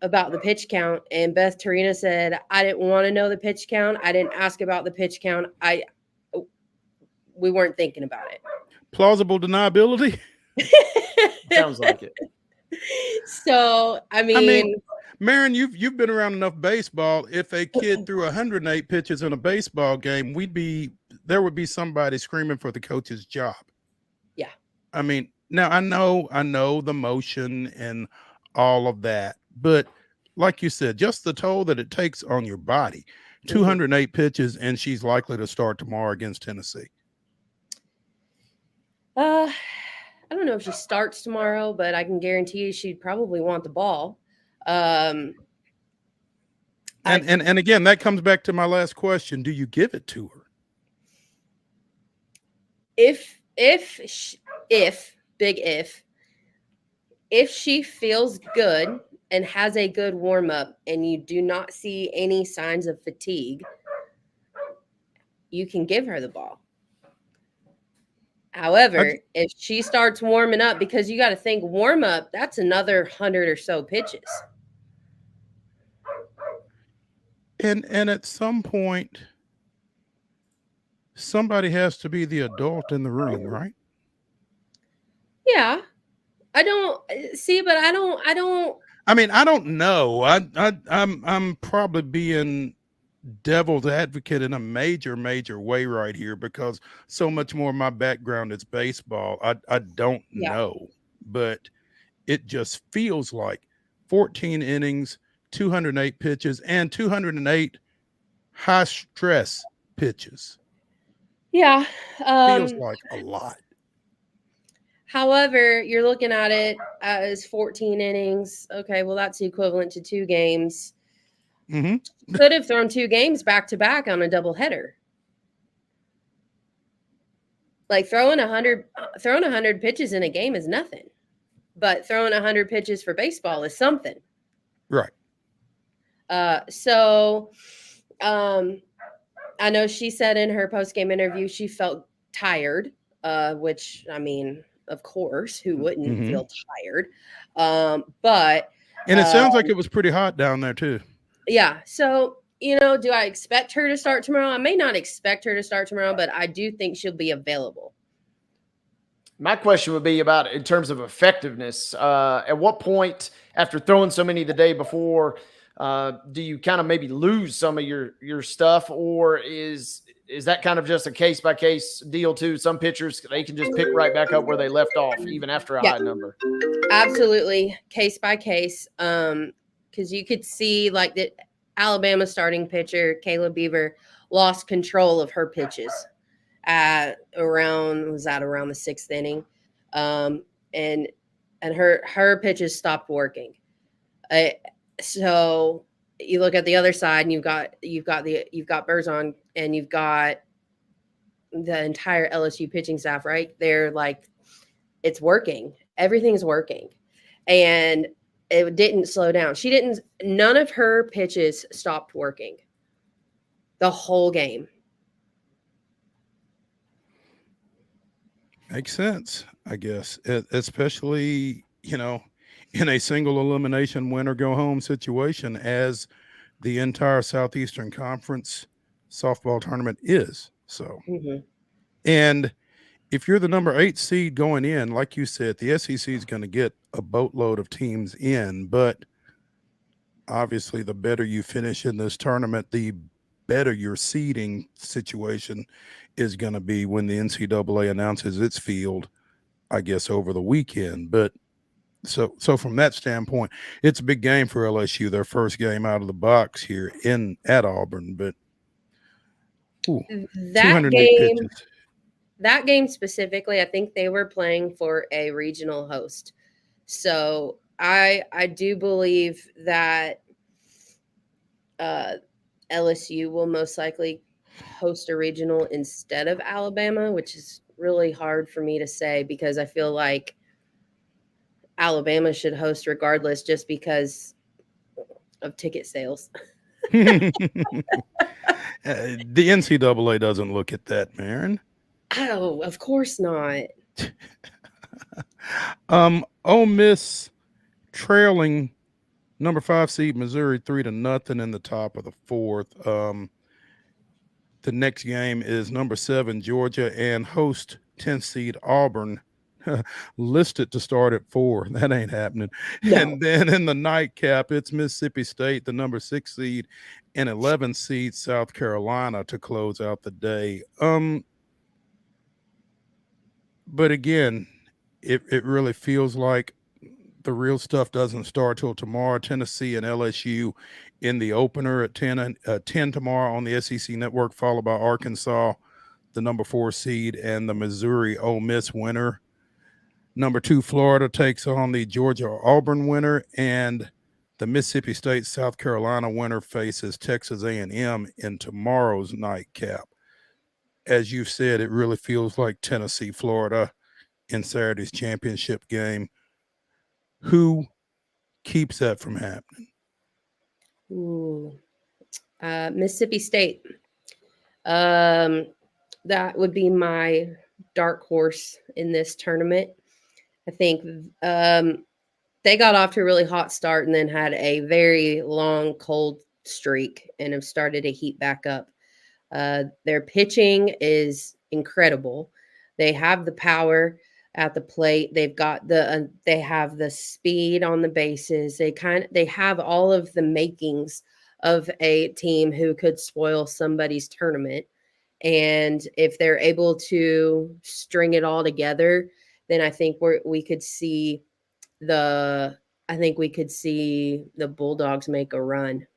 about the pitch count. And Beth Tarina said, I didn't want to know the pitch count. I didn't ask about the pitch count. We weren't thinking about it. Plausible deniability? Sounds like it. So, I mean, Maren, you've been around enough baseball. If a kid threw 108 pitches in a baseball game, there would be somebody screaming for the coach's job. Yeah. I mean, now I know the motion and all of that, but like you said, just the toll that it takes on your body. 208 pitches, and she's likely to start tomorrow against Tennessee. I don't know if she starts tomorrow, but I can guarantee you she'd probably want the ball. And again, that comes back to my last question. Do you give it to her? If she feels good and has a good warm up and you do not see any signs of fatigue, you can give her the ball. However, if she starts warming up, because you got to think warm up, that's another 100 or so pitches. And at some point, somebody has to be the adult in the room, right? Yeah. I don't see, but I don't. I mean, I don't know. I'm probably being devil's advocate in a major way right here, because so much more of my background is baseball. I don't know, but it just feels like 14 innings, 208 pitches, and 208 high stress pitches. Yeah. Feels like a lot. However, you're looking at it as 14 innings. Okay, well, that's equivalent to 2 games. Mm-hmm. Could have thrown 2 games back to back on a doubleheader. Like throwing 100 pitches in a game is nothing, but throwing 100 pitches for baseball is something. Right. So I know she said in her post-game interview she felt tired, which, I mean, of course, who wouldn't feel tired? But it sounds like it was pretty hot down there too. Yeah. So, do I expect her to start tomorrow? I may not expect her to start tomorrow, but I do think she'll be available. My question would be about in terms of effectiveness. At what point, after throwing so many the day before, do you kind of maybe lose some of your stuff, or is that kind of just a case by case deal too? Some pitchers, they can just pick right back up where they left off, even after a high number. Absolutely, case by case. Because you could see like the Alabama starting pitcher, Kayla Beaver, lost control of her pitches around the 6th inning. And her pitches stopped working. So you look at the other side and you've got Berzon, and you've got the entire LSU pitching staff, right? They're like, it's working. Everything's working. And it didn't slow down. None of her pitches stopped working the whole game. Makes sense, I guess, especially, in a single elimination win or go home situation, as the entire Southeastern Conference softball tournament is. So, and if you're the number 8 seed going in, like you said, the SEC is going to get a boatload of teams in, but obviously the better you finish in this tournament, the better your seeding situation is going to be when the NCAA announces its field, I guess, over the weekend. But So from that standpoint, it's a big game for LSU. Their first game out of the box here at Auburn, but that 208 game, pitches. that game specifically, I think they were playing for a regional host. So I do believe that LSU will most likely host a regional instead of Alabama, which is really hard for me to say because I feel like Alabama should host regardless just because of ticket sales. The NCAA doesn't look at that, Maren. Oh, of course not. Ole Miss trailing number 5 seed Missouri 3-0 in the top of the fourth. The next game is number 7 Georgia and host 10th seed Auburn, listed to start at 4. That ain't happening. No. And then in the nightcap, it's Mississippi State, the number 6 seed, and 11 seed South Carolina to close out the day. But again, it really feels like the real stuff doesn't start till tomorrow. Tennessee and LSU in the opener at 10 tomorrow on the SEC Network, followed by Arkansas, the number 4 seed, and the Missouri Ole Miss winner. Number 2 Florida takes on the Georgia Auburn winner, and the Mississippi State South Carolina winner faces Texas A&M in tomorrow's nightcap. As you said, it really feels like Tennessee Florida in Saturday's championship game. Who keeps that from happening? Ooh. Mississippi State. That would be my dark horse in this tournament. I think they got off to a really hot start and then had a very long cold streak and have started to heat back up. Their pitching is incredible. They have the power at the plate. They've got they have the speed on the bases. They have all of the makings of a team who could spoil somebody's tournament. And if they're able to string it all together, then I think we could see the Bulldogs make a run.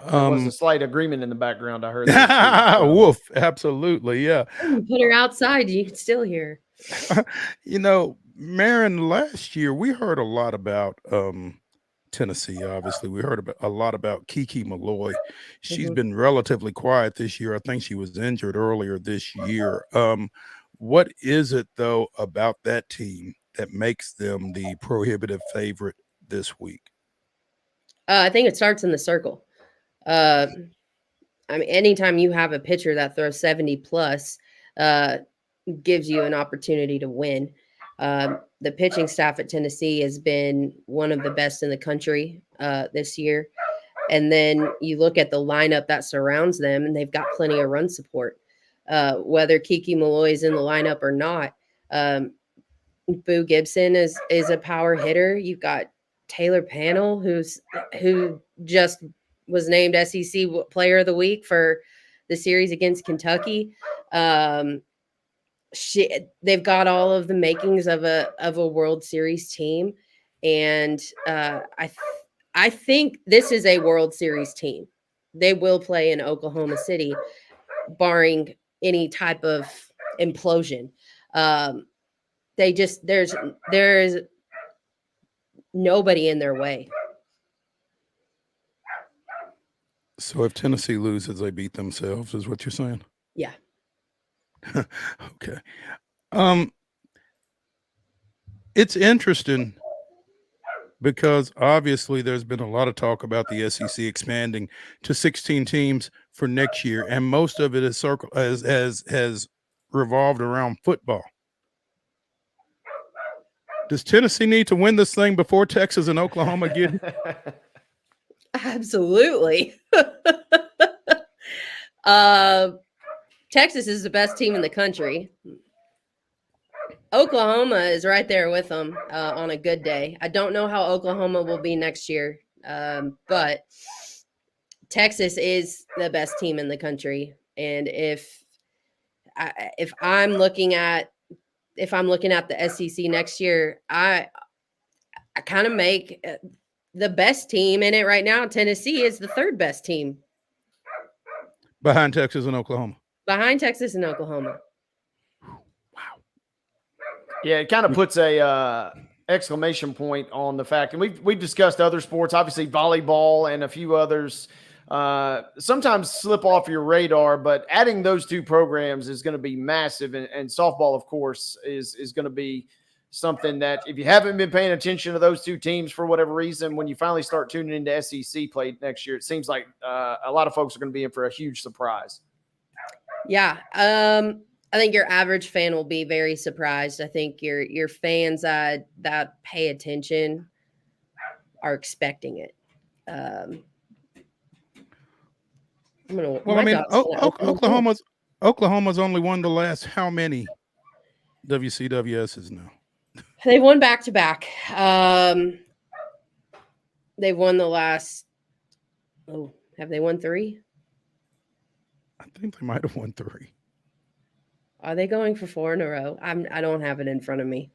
There was a slight agreement in the background. I heard. Woof, absolutely, yeah. You put her outside, you can still hear. Maren, last year we heard a lot about Tennessee. Obviously, we heard a lot about Kiki Malloy. She's been relatively quiet this year. I think she was injured earlier this year. What is it though about that team that makes them the prohibitive favorite this week? I think it starts in the circle. I mean, anytime you have a pitcher that throws 70 plus, gives you an opportunity to win. The pitching staff at Tennessee has been one of the best in the country this year. And then you look at the lineup that surrounds them, and they've got plenty of run support. Whether Kiki Malloy is in the lineup or not, Boo Gibson is a power hitter. You've got Taylor Pannell, who just was named SEC Player of the Week for the series against Kentucky. They've got all of the makings of a World Series team, and I think this is a World Series team. They will play in Oklahoma City, barring any type of implosion. There's nobody in their way. So if Tennessee loses, they beat themselves, is what you're saying? Yeah. Okay. It's interesting because obviously there's been a lot of talk about the SEC expanding to 16 teams for next year, and most of it has revolved around football. Does Tennessee need to win this thing before Texas and Oklahoma get it? Absolutely. Texas is the best team in the country. Oklahoma is right there with them on a good day. I don't know how Oklahoma will be next year, but Texas is the best team in the country. And if I'm looking at if I'm looking at the SEC next year, I kind of make the best team in it right now. Tennessee is the third best team behind Texas and Oklahoma. Behind Texas and Oklahoma. Yeah, it kind of puts a exclamation point on the fact, and we've discussed other sports, obviously volleyball and a few others sometimes slip off your radar, but adding those two programs is going to be massive, and softball, of course, is going to be something that if you haven't been paying attention to those two teams for whatever reason, when you finally start tuning into SEC play next year, it seems like a lot of folks are going to be in for a huge surprise. Yeah. I think your average fan will be very surprised. I think your fans that pay attention are expecting it. Oklahoma's only won the last how many WCWSs now? They won back-to-back. They won the last. Oh, have they won 3? I think they might have won 3. Are they going for 4 in a row? I don't have it in front of me.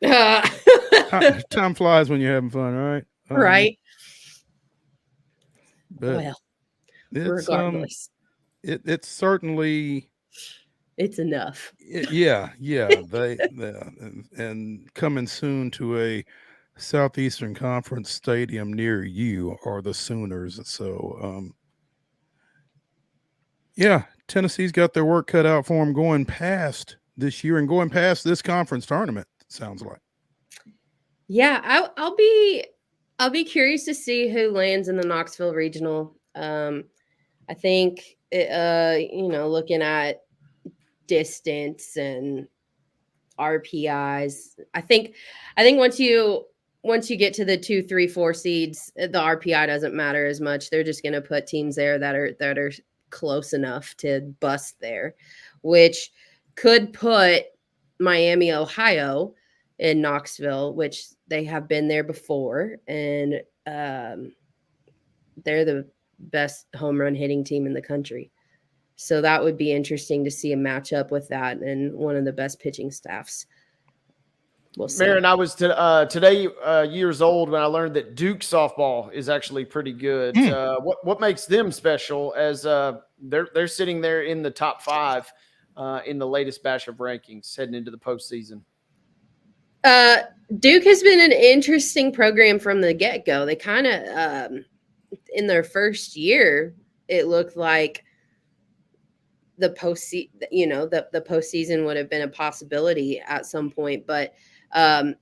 Time flies when you're having fun, right? Right. But well, regardless, it's certainly it's enough. Yeah. They and coming soon to a Southeastern Conference stadium near you are the Sooners. So, Tennessee's got their work cut out for them going past this year and going past this conference tournament. Sounds like. Yeah, I'll be curious to see who lands in the Knoxville Regional. I think looking at distance and RPIs, I think once you get to the 2, 3, 4 seeds, the RPI doesn't matter as much. They're just going to put teams there that are close enough to bust there, which could put Miami, Ohio in Knoxville, which they have been there before. And they're the best home run hitting team in the country. So that would be interesting to see a matchup with that and one of the best pitching staffs. We'll see. Maren, I was today years old when I learned that Duke softball is actually pretty good. What makes them special as they're sitting there in the top 5 in the latest batch of rankings heading into the postseason? Duke has been an interesting program from the get-go. They kind of in their first year, it looked like the postseason would have been a possibility at some point, but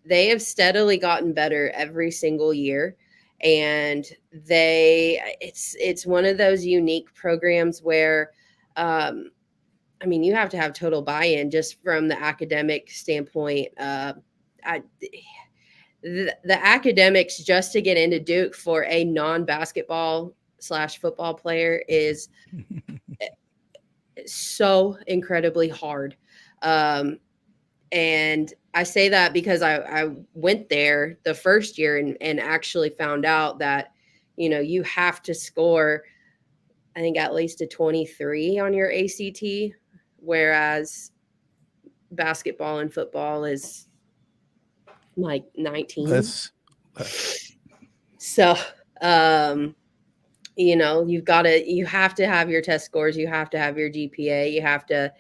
they have steadily gotten better every single year. And it's one of those unique programs where, you have to have total buy-in just from the academic standpoint. The academics just to get into Duke for a non-basketball / football player is so incredibly hard. And I say that because I went there the first year and actually found out that, you have to score, I think, at least a 23 on your ACT, whereas basketball and football is like 19. So, you have to have your test scores, you have to have your GPA, you have to,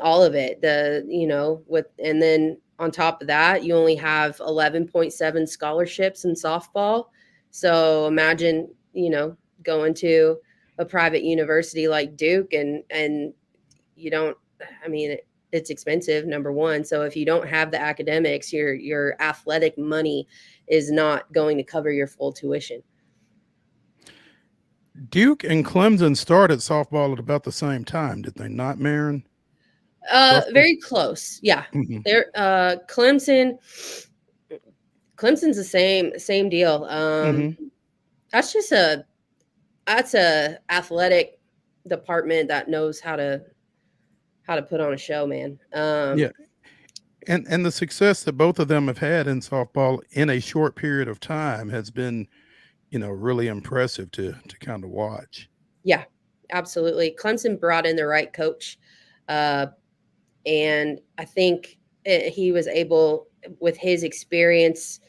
all of it, and then on top of that, you only have 11.7 scholarships in softball. So imagine, going to a private university like Duke and you don't, it's expensive, number one. So if you don't have the academics, your athletic money is not going to cover your full tuition. Duke and Clemson started softball at about the same time, did they not, Maren? Very close. Yeah. Mm-hmm. They're Clemson's the same deal. That's a athletic department that knows how to put on a show, man. Yeah. And the success that both of them have had in softball in a short period of time has been, really impressive to kind of watch. Yeah, absolutely. Clemson brought in the right coach. And I think he was able, with his experience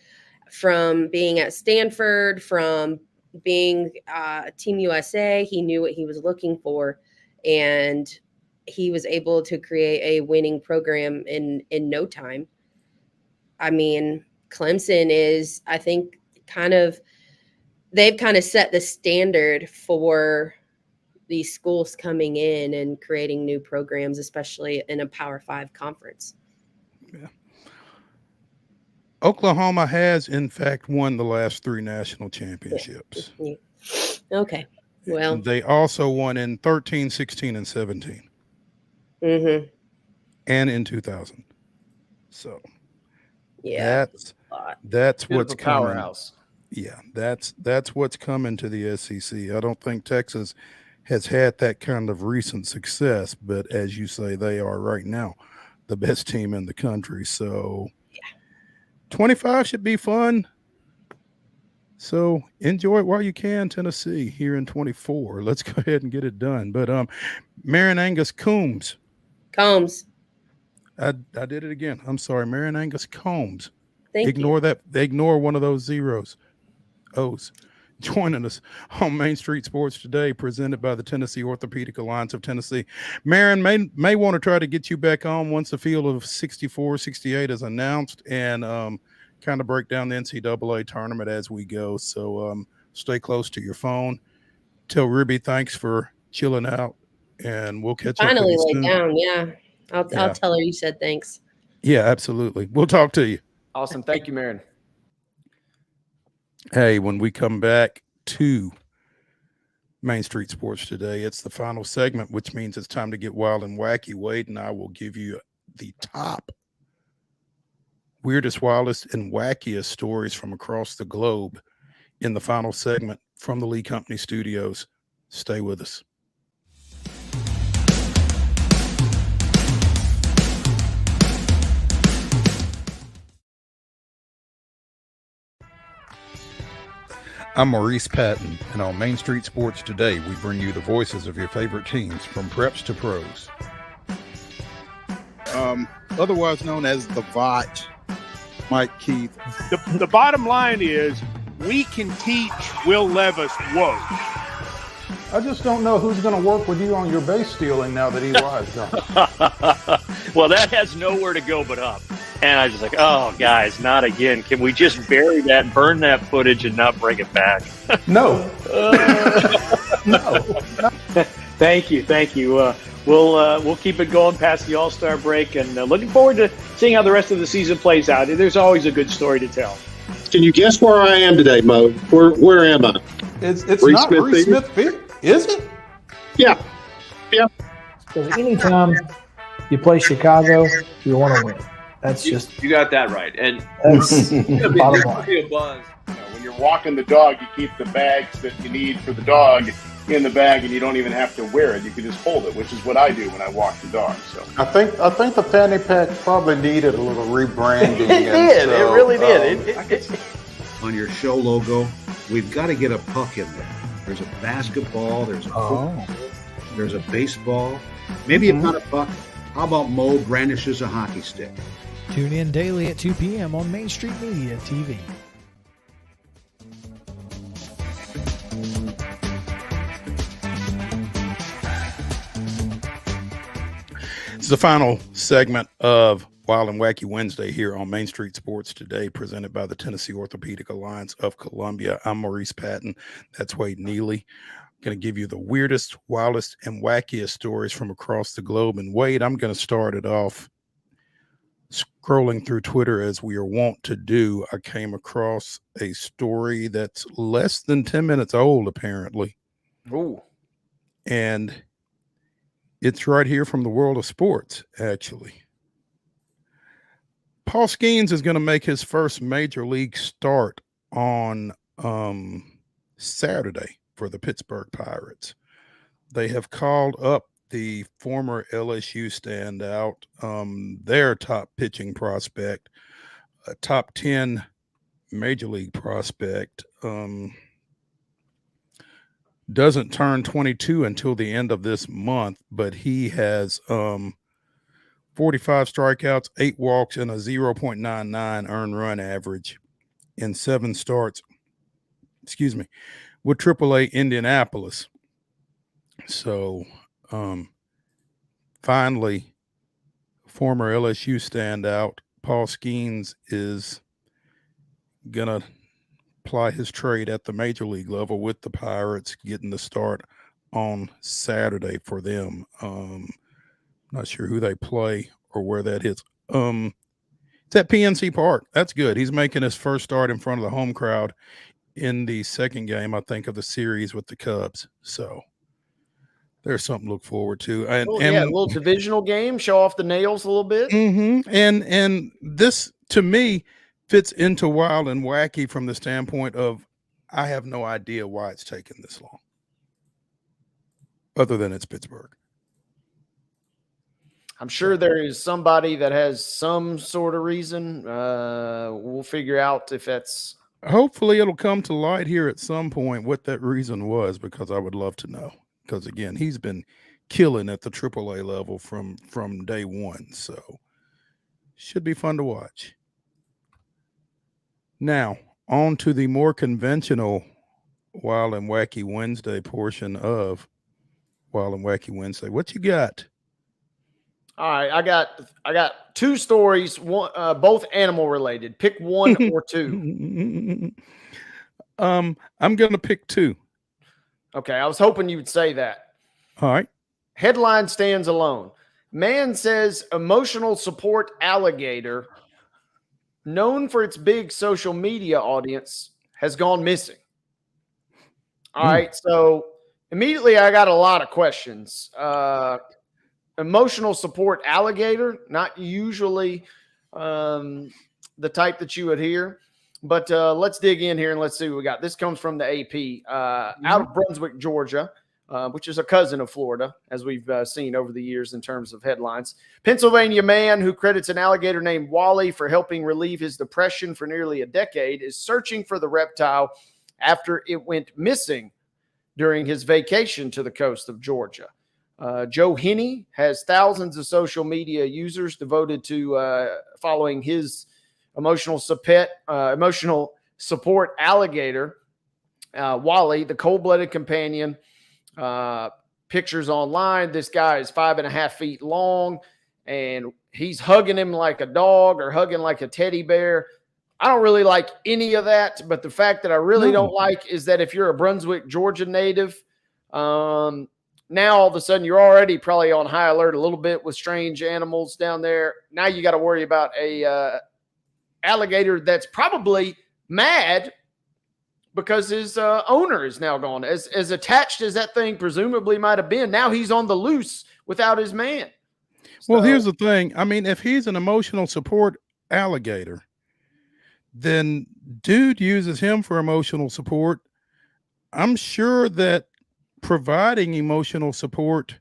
from being at Stanford, from being Team USA, he knew what he was looking for, and he was able to create a winning program in no time. I mean, Clemson is, I think, they've kind of set the standard for these schools coming in and creating new programs, especially in a Power 5 conference. Yeah. Oklahoma has, in fact, won the last 3 national championships. Yeah. Okay. Well, they also won in 13, 16, and 17. Mm-hmm. And in 2000. So yeah, that's what's coming. Powerhouse. Yeah, that's what's coming to the SEC. I don't think Texas has had that kind of recent success, but as you say, they are right now the best team in the country. So 25 should be fun. So enjoy it while you can, Tennessee, here in 24. Let's go ahead and get it done. But MAREN, ANGUS, COOMBS. Combs. I did it again. I'm sorry, MAREN, ANGUS, COOMBS. Ignore that. Ignore one of those zeros. O's. Joining us on Main Street Sports today, presented by the Tennessee Orthopedic Alliance of Tennessee. MAREN may want to try to get you back on once the field of 64, 68 is announced, and kind of break down the NCAA tournament as we go. So stay close to your phone. Tell Ruby thanks for chilling out, and we'll catch up with you soon. Finally laid down, yeah. I'll tell her you said thanks. Yeah, absolutely. We'll talk to you. Awesome. Thank you, MAREN. Hey, when we come back to Main Street Sports today, it's the final segment, which means it's time to get wild and wacky. Wade and I will give you the top weirdest, wildest, and wackiest stories from across the globe in the final segment from the Lee Company Studios. Stay with us. I'm Maurice Patton, and on Main Street Sports today, we bring you the voices of your favorite teams from preps to pros. Otherwise known as the VOT, Mike Keith. The bottom line is we can teach Will Levis woke. I just don't know who's going to work with you on your base stealing now that Eli's gone. Well, that has nowhere to go but up. And I was just like, oh, guys, not again. Can we just bury that, burn that footage, and not bring it back? No. No. Thank you. We'll keep it going past the All-Star break, and looking forward to seeing how the rest of the season plays out. There's always a good story to tell. Can you guess where I am today, Mo? Where am I? It's not Reese Smith Field, is it? Yeah. Because anytime you play Chicago, you want to win. That's just you got that right, and that's bottom line. Be a buzz. When you're walking the dog, you keep the bags that you need for the dog in the bag, and you don't even have to wear it. You can just hold it, which is what I do when I walk the dog. So I think the fanny pack probably needed a little rebranding. It did. It really did. On your show logo, we've got to get a puck in there. There's a basketball. There's a football. There's a baseball. Maybe not a puck. How about Mo brandishes a hockey stick? Tune in daily at 2 p.m. on Main Street Media TV. It's the final segment of Wild and Wacky Wednesday here on Main Street Sports today, presented by the Tennessee Orthopedic Alliance of Columbia. I'm Maurice Patton. That's Wade Neely. I'm going to give you the weirdest, wildest, and wackiest stories from across the globe. And Wade, I'm going to start it off. Scrolling through Twitter as we are wont to do, I came across a story that's less than 10 minutes old, apparently. Ooh. And it's right here from the world of sports, actually. Paul Skeens is going to make his first major league start on Saturday for the Pittsburgh Pirates. They have called up the former LSU standout, their top pitching prospect, a top 10 major league prospect, doesn't turn 22 until the end of this month, but he has 45 strikeouts, 8 walks, and a 0.99 earned run average in 7 starts, with AAA Indianapolis. So, finally, former LSU standout Paul Skeens is going to ply his trade at the major league level with the Pirates, getting the start on Saturday for them. Not sure who they play or where that is. It's at PNC Park. That's good. He's making his first start in front of the home crowd in the second game, I think, of the series with the Cubs. So there's something to look forward to. And a little divisional game, show off the nails a little bit. And this, to me, fits into Wild and Wacky from the standpoint of I have no idea why it's taken this long, other than it's Pittsburgh. I'm sure there is somebody that has some sort of reason. We'll figure out if that's. Hopefully it'll come to light here at some point what that reason was, because I would love to know. Because, again, he's been killing at the AAA level from day one. So should be fun to watch. Now, on to the more conventional Wild and Wacky Wednesday portion of Wild and Wacky Wednesday. What you got? All right, I got 2 stories, one both animal related. Pick one or 2. I'm gonna pick 2. Okay, I was hoping you would say that. All right. Headline stands alone. Man says emotional support alligator, known for its big social media audience, has gone missing. All right, so immediately I got a lot of questions. Emotional support alligator, not usually the type that you would hear, but let's dig in here and let's see what we got. This comes from the AP out of Brunswick, Georgia, which is a cousin of Florida, as we've seen over the years in terms of headlines. Pennsylvania man who credits an alligator named Wally for helping relieve his depression for nearly a decade is searching for the reptile after it went missing during his vacation to the coast of Georgia. Joe Henney has thousands of social media users devoted to following his emotional support alligator, Wally, the cold-blooded companion. Pictures online. This guy is 5.5 feet long, and he's hugging him like a dog or hugging like a teddy bear. I don't really like any of that, but the fact that I really don't like is that if you're a Brunswick, Georgia native, now all of a sudden you're already probably on high alert a little bit with strange animals down there. Now you got to worry about a alligator that's probably mad because his owner is now gone. As attached as that thing presumably might have been, now he's on the loose without his man. Well, here's the thing. I mean, if he's an emotional support alligator, then dude uses him for emotional support. I'm sure that providing emotional support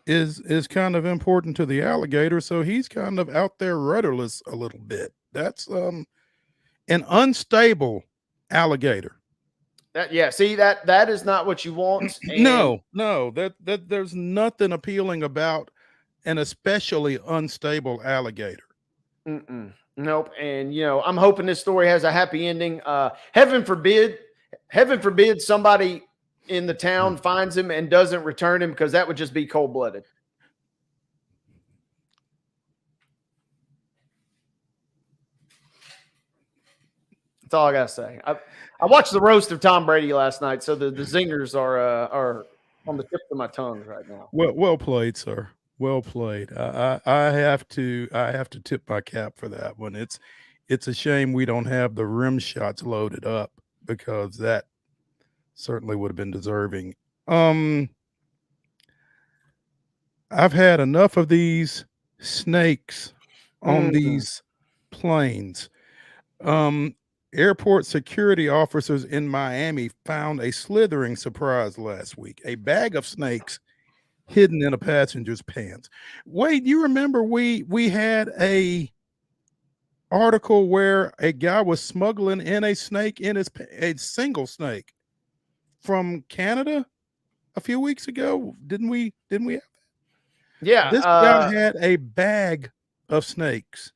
is kind of important to the alligator, so he's kind of out there rudderless a little bit. That's an unstable alligator. That is not what you want. No, that there's nothing appealing about an especially unstable alligator. Nope. And I'm hoping this story has a happy ending. Heaven forbid somebody in the town finds him and doesn't return him, because that would just be cold-blooded. That's all I gotta say. I watched the roast of Tom Brady last night, so the zingers are on the tip of my tongue right now. Well played, sir. Well played. I have to tip my cap for that one. It's a shame we don't have the rim shots loaded up, because that certainly would have been deserving. I've had enough of these snakes on these planes. Airport security officers in Miami found a slithering surprise last week. A bag of snakes hidden in a passenger's pants. Wade, you remember we had a article where a guy was smuggling in a snake in a single snake from Canada a few weeks ago? Didn't we have that? Yeah. This guy had a bag of snakes,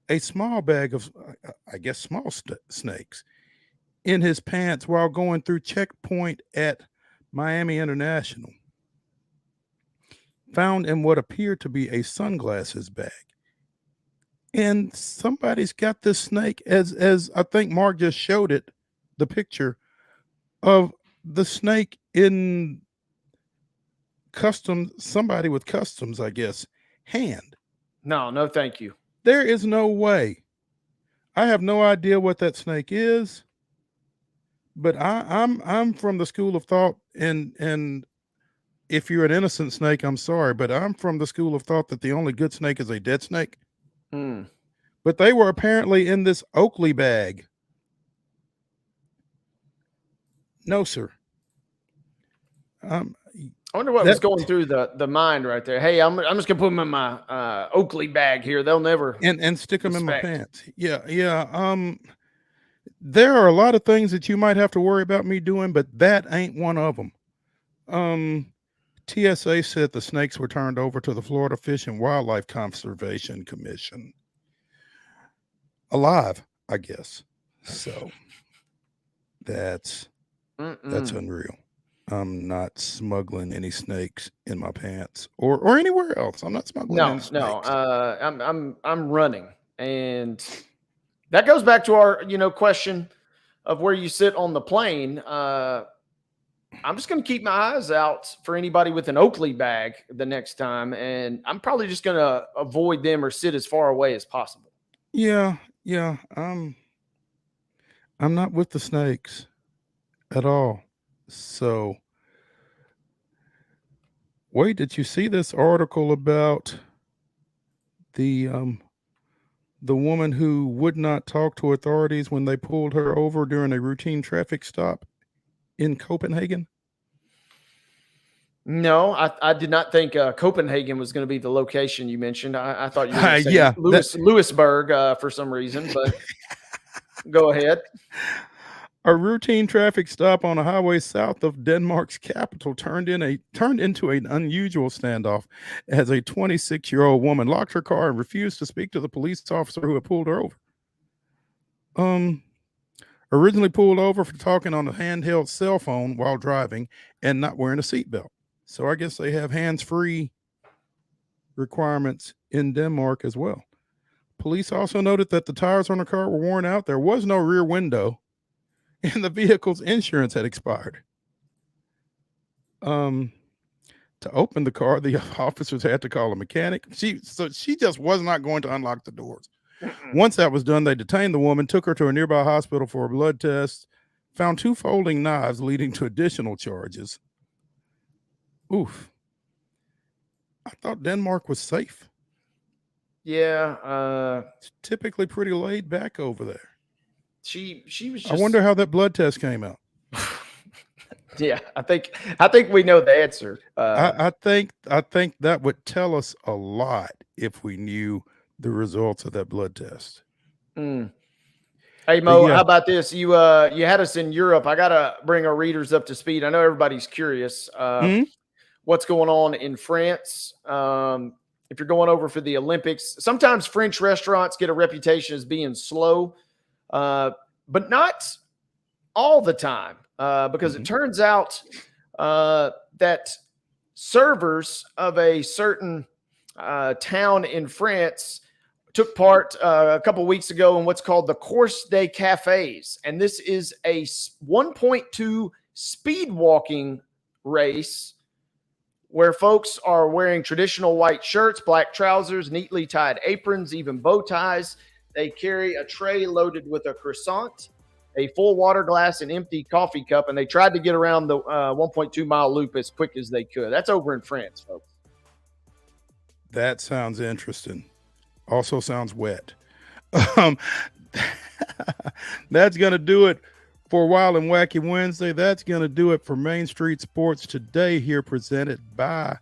a small bag of, I guess, small snakes in his pants while going through checkpoint at Miami International. Found in what appeared to be a sunglasses bag. And somebody's got this snake, as I think Mark just showed it, the picture of the snake in customs, somebody with customs, I guess, hand. No, thank you. There is no way. I have no idea what that snake is, but I'm from the school of thought, and if you're an innocent snake, I'm sorry, but I'm from the school of thought that the only good snake is a dead snake. But they were apparently in this Oakley bag. No, sir. I wonder what was going through the mind right there. Hey, I'm just gonna put them in my Oakley bag here. They'll never and stick them in my pants. Yeah. There are a lot of things that you might have to worry about me doing, but that ain't one of them. TSA said the snakes were turned over to the Florida Fish and Wildlife Conservation Commission. Alive, I guess. So that's unreal. I'm not smuggling any snakes in my pants or anywhere else. I'm not smuggling any snakes. No. I'm running, and that goes back to our question of where you sit on the plane. I'm just going to keep my eyes out for anybody with an Oakley bag the next time, and I'm probably just going to avoid them or sit as far away as possible. Yeah. I'm not with the snakes at all. So, wait, did you see this article about the woman who would not talk to authorities when they pulled her over during a routine traffic stop in Copenhagen? No, I did not think Copenhagen was going to be the location you mentioned. I thought you were going to say Lewisburg for some reason, but go ahead. A routine traffic stop on a highway south of Denmark's capital turned into an unusual standoff as a 26-year-old woman locked her car and refused to speak to the police officer who had pulled her over. Originally pulled over for talking on a handheld cell phone while driving and not wearing a seatbelt. So I guess they have hands-free requirements in Denmark as well. Police also noted that the tires on the car were worn out. There was no rear window, and the vehicle's insurance had expired. To open the car, the officers had to call a mechanic. She just was not going to unlock the doors. Once that was done, they detained the woman, took her to a nearby hospital for a blood test, found 2 folding knives leading to additional charges. Oof. I thought Denmark was safe. Yeah. It's typically pretty laid back over there. She was just... I wonder how that blood test came out. Yeah, I think we know the answer. I think that would tell us a lot if we knew the results of that blood test. Hey Mo, how about this? You had us in Europe. I gotta bring our readers up to speed. I know everybody's curious. What's going on in France? If you're going over for the Olympics, sometimes French restaurants get a reputation as being slow, but not all the time, because it turns out that servers of a certain town in France took part a couple weeks ago in what's called the Course des Cafés. And this is a 1.2 speed walking race where folks are wearing traditional white shirts, black trousers, neatly tied aprons, even bow ties. They carry a tray loaded with a croissant, a full water glass, an empty coffee cup, and they tried to get around the 1.2 mile loop as quick as they could. That's over in France, folks. That sounds interesting. Also sounds wet. That's going to do it for Wild and Wacky Wednesday. That's going to do it for Main Street Sports today, here presented by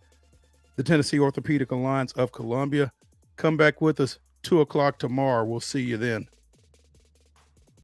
the Tennessee Orthopedic Alliance of Columbia. Come back with us 2 o'clock tomorrow. We'll see you then.